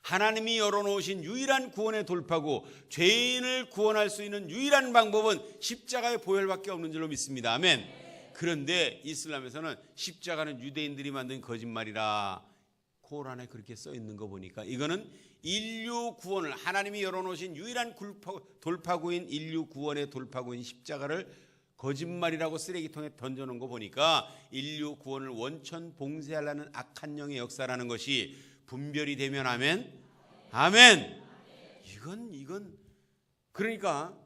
하나님이 열어놓으신 유일한 구원의 돌파구, 죄인을 구원할 수 있는 유일한 방법은 십자가의 보혈밖에 없는 줄로 믿습니다. 아멘. 그런데 이슬람에서는 십자가는 유대인들이 만든 거짓말이라 코란에 그렇게 써 있는 거 보니까 이거는 인류 구원을 하나님이 열어놓으신 유일한 돌파구인 인류 구원의 돌파구인 십자가를 거짓말이라고 쓰레기통에 던져놓은 거 보니까 인류 구원을 원천 봉쇄하려는 악한 영의 역사라는 것이 분별이 되면 아멘. 아멘. 이건 그러니까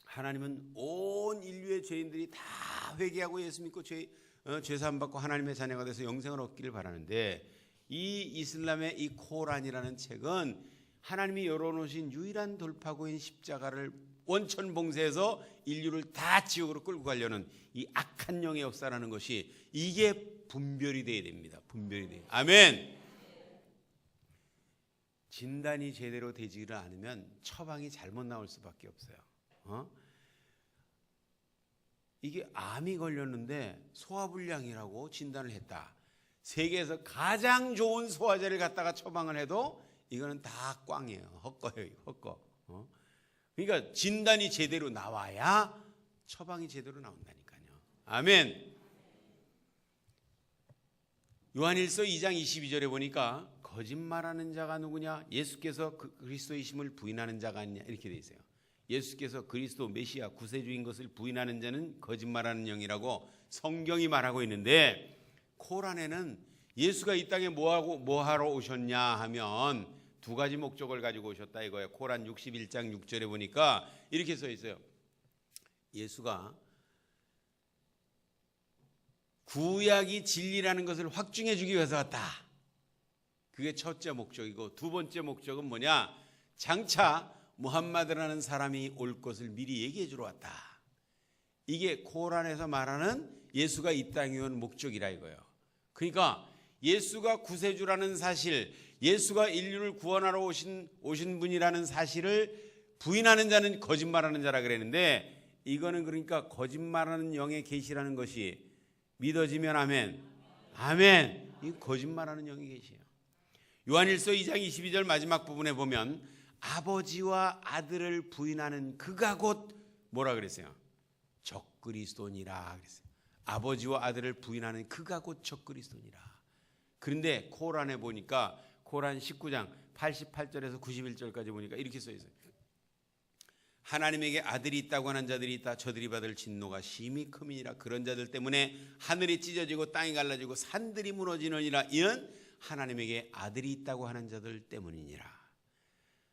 하나님은 온 인류의 죄인들이 다 회개하고 예수 믿고 죄사함 받고 하나님의 자녀가 돼서 영생을 얻기를 바라는데 이 이슬람의 이 코란이라는 책은 하나님이 열어놓으신 유일한 돌파구인 십자가를 원천 봉쇄해서 인류를 다 지옥으로 끌고 가려는 이 악한 영의 역사라는 것이 이게 분별이 돼야 됩니다. 분별이 돼요. 아멘. 진단이 제대로 되지를 않으면 처방이 잘못 나올 수밖에 없어요. 이게 암이 걸렸는데 소화불량이라고 진단을 했다. 세계에서 가장 좋은 소화제를 갖다가 처방을 해도 이거는 다 꽝이에요. 헛거예요. 헛거. 그러니까 진단이 제대로 나와야 처방이 제대로 나온다니까요. 아멘. 요한일서 2장 22절에 보니까 거짓말하는 자가 누구냐? 예수께서 그리스도이심을 부인하는 자가 아니냐? 이렇게 돼 있어요. 예수께서 그리스도 메시아 구세주인 것을 부인하는 자는 거짓말하는 영이라고 성경이 말하고 있는데 코란에는 예수가 이 땅에 뭐하러 오셨냐 하면 두 가지 목적을 가지고 오셨다 이거예요. 코란 61장 6절에 보니까 이렇게 써 있어요. 예수가 구약이 진리라는 것을 확증해 주기 위해서 왔다. 그게 첫째 목적이고 두 번째 목적은 뭐냐? 장차 무함마드라는 사람이 올 것을 미리 얘기해 주러 왔다. 이게 코란에서 말하는 예수가 이 땅에 온 목적이라 이거예요. 그러니까 예수가 구세주라는 사실, 예수가 인류를 구원하러 오신 분이라는 사실을 부인하는 자는 거짓말하는 자라 그랬는데, 이거는 그러니까 거짓말하는 영의 계시라는 것이 믿어지면 아멘. 아멘. 이 거짓말하는 영의 계시예요. 요한일서 2장 22절 마지막 부분에 보면 아버지와 아들을 부인하는 그가 곧 뭐라 그랬어요? 적그리스도니라 그랬어요. 아버지와 아들을 부인하는 그가 곧 적그리스도니라. 그런데 코란에 보니까 코란 19장 88절에서 91절까지 보니까 이렇게 써 있어요. 하나님에게 아들이 있다고 하는 자들이 있다. 저들이 받을 진노가 심히 큼이니라. 그런 자들 때문에 하늘이 찢어지고 땅이 갈라지고 산들이 무너지느니라. 이는 하나님에게 아들이 있다고 하는 자들 때문이니라.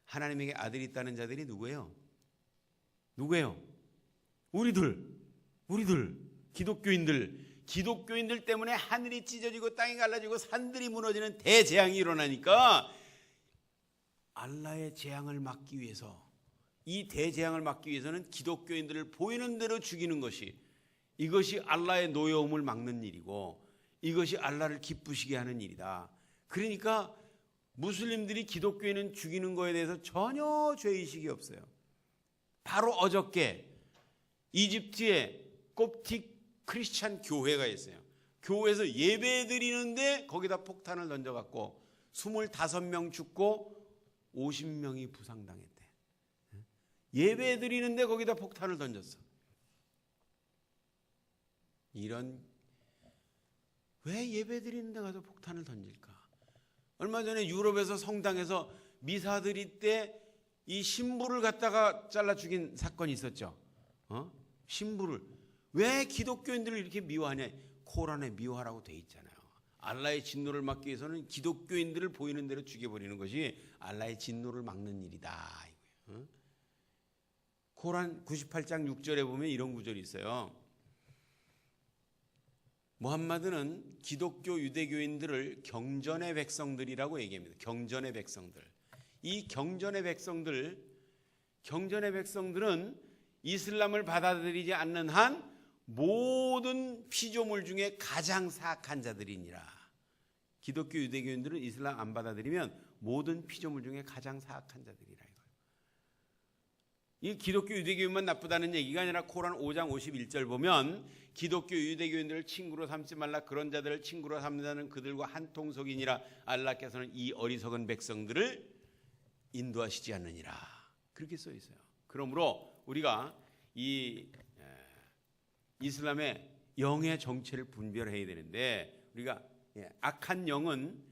하나님에게 아들이 있다는 자들이 누구예요? 누구예요? 우리들 기독교인들 때문에 하늘이 찢어지고 땅이 갈라지고 산들이 무너지는 대재앙이 일어나니까 알라의 재앙을 막기 위해서, 이 대재앙을 막기 위해서는 기독교인들을 보이는 대로 죽이는 것이, 이것이 알라의 노여움을 막는 일이고 이것이 알라를 기쁘시게 하는 일이다. 그러니까 무슬림들이 기독교인은 죽이는 거에 대해서 전혀 죄의식이 없어요. 바로 어저께 이집트에 콥틱 크리스찬 교회가 있어요. 교회에서 예배 드리는데 거기다 폭탄을 던져갖고 25명 죽고 50명이 부상당했대. 예배 드리는데 거기다 폭탄을 던졌어. 왜 예배 드리는 데 가서 폭탄을 던질까? 얼마 전에 유럽에서 성당에서 미사 드릴 때 이 신부를 갖다가 잘라 죽인 사건이 있었죠. 신부를. 왜 기독교인들을 이렇게 미워하냐? 코란에 미워하라고 돼 있잖아요. 알라의 진노를 막기 위해서는 기독교인들을 보이는 대로 죽여버리는 것이 알라의 진노를 막는 일이다. 코란 98장 6절에 보면 이런 구절이 있어요. 무함마드는 기독교 유대교인들을 경전의 백성들이라고 얘기합니다. 경전의 백성들. 이 경전의 백성들은 이슬람을 받아들이지 않는 한 모든 피조물 중에 가장 사악한 자들이니라. 기독교 유대교인들은 이슬람 안 받아들이면 모든 피조물 중에 가장 사악한 자들이라. 이 기독교 유대교인만 나쁘다는 얘기가 아니라 코란 5장 51절 보면 기독교 유대교인들을 친구로 삼지 말라. 그런 자들을 친구로 삼는 그들과 한 통속이니라. 알라께서는 이 어리석은 백성들을 인도하시지 않느니라. 그렇게 써 있어요. 그러므로 우리가 이 이슬람의 영의 정체를 분별해야 되는데, 우리가 악한 영은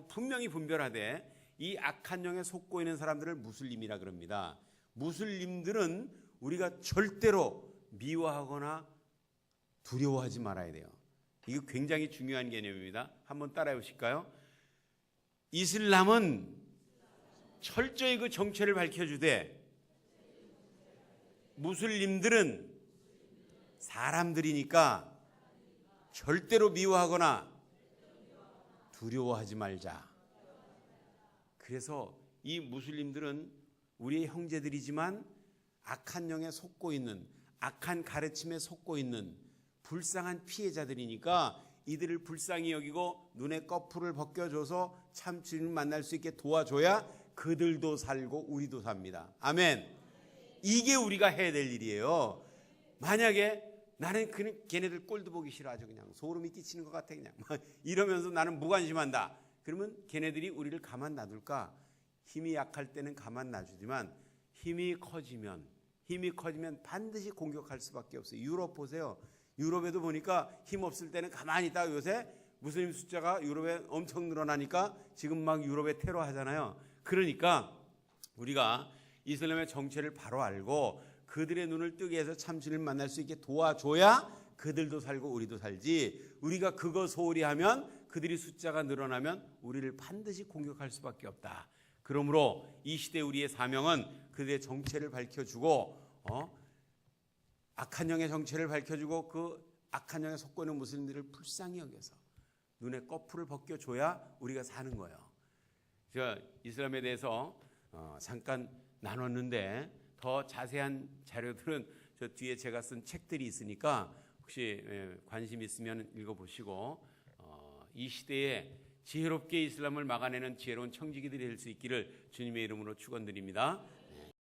분명히 분별하되 이 악한 영에 속고 있는 사람들을 무슬림이라 그럽니다. 무슬림들은 우리가 절대로 미워하거나 두려워하지 말아야 돼요. 이거 굉장히 중요한 개념입니다. 한번 따라해 보실까요? 이슬람은 철저히 그 정체를 밝혀주되 무슬림들은 사람들이니까 절대로 미워하거나 두려워하지 말자. 그래서 이 무슬림들은 우리의 형제들이지만 악한 영에 속고 있는, 악한 가르침에 속고 있는 불쌍한 피해자들이니까 이들을 불쌍히 여기고 눈에 꺼풀을 벗겨줘서 참 주님을 만날 수 있게 도와줘야 그들도 살고 우리도 삽니다. 아멘. 이게 우리가 해야 될 일이에요. 만약에 나는 걔네들 꼴도 보기 싫어, 아주 그냥 소름이 끼치는 것 같아, 그냥 이러면서 나는 무관심한다. 그러면 걔네들이 우리를 가만 놔둘까? 힘이 약할 때는 가만 놔주지만 힘이 커지면 반드시 공격할 수밖에 없어요. 유럽 보세요. 유럽에도 보니까 힘 없을 때는 가만히 있다가 요새 무슬림 숫자가 유럽에 엄청 늘어나니까 지금 막 유럽에 테러 하잖아요. 그러니까 우리가 이슬람의 정체를 바로 알고 그들의 눈을 뜨게 해서 참신을 만날 수 있게 도와줘야 그들도 살고 우리도 살지, 우리가 그거 소홀히 하면 그들이 숫자가 늘어나면 우리를 반드시 공격할 수밖에 없다. 그러므로 이 시대 우리의 사명은 그들의 정체를 밝혀주고 악한 영의 정체를 밝혀주고 그 악한 영에 속고 있는 무슬림들을 불쌍히 여겨서 눈에 꺼풀을 벗겨줘야 우리가 사는 거예요. 제가 이슬람에 대해서 잠깐 나눴는데 더 자세한 자료들은 저 뒤에 제가 쓴 책들이 있으니까 혹시 관심 있으면 읽어보시고 이 시대에 지혜롭게 이슬람을 막아내는 지혜로운 청지기들이 될 수 있기를 주님의 이름으로 축원드립니다.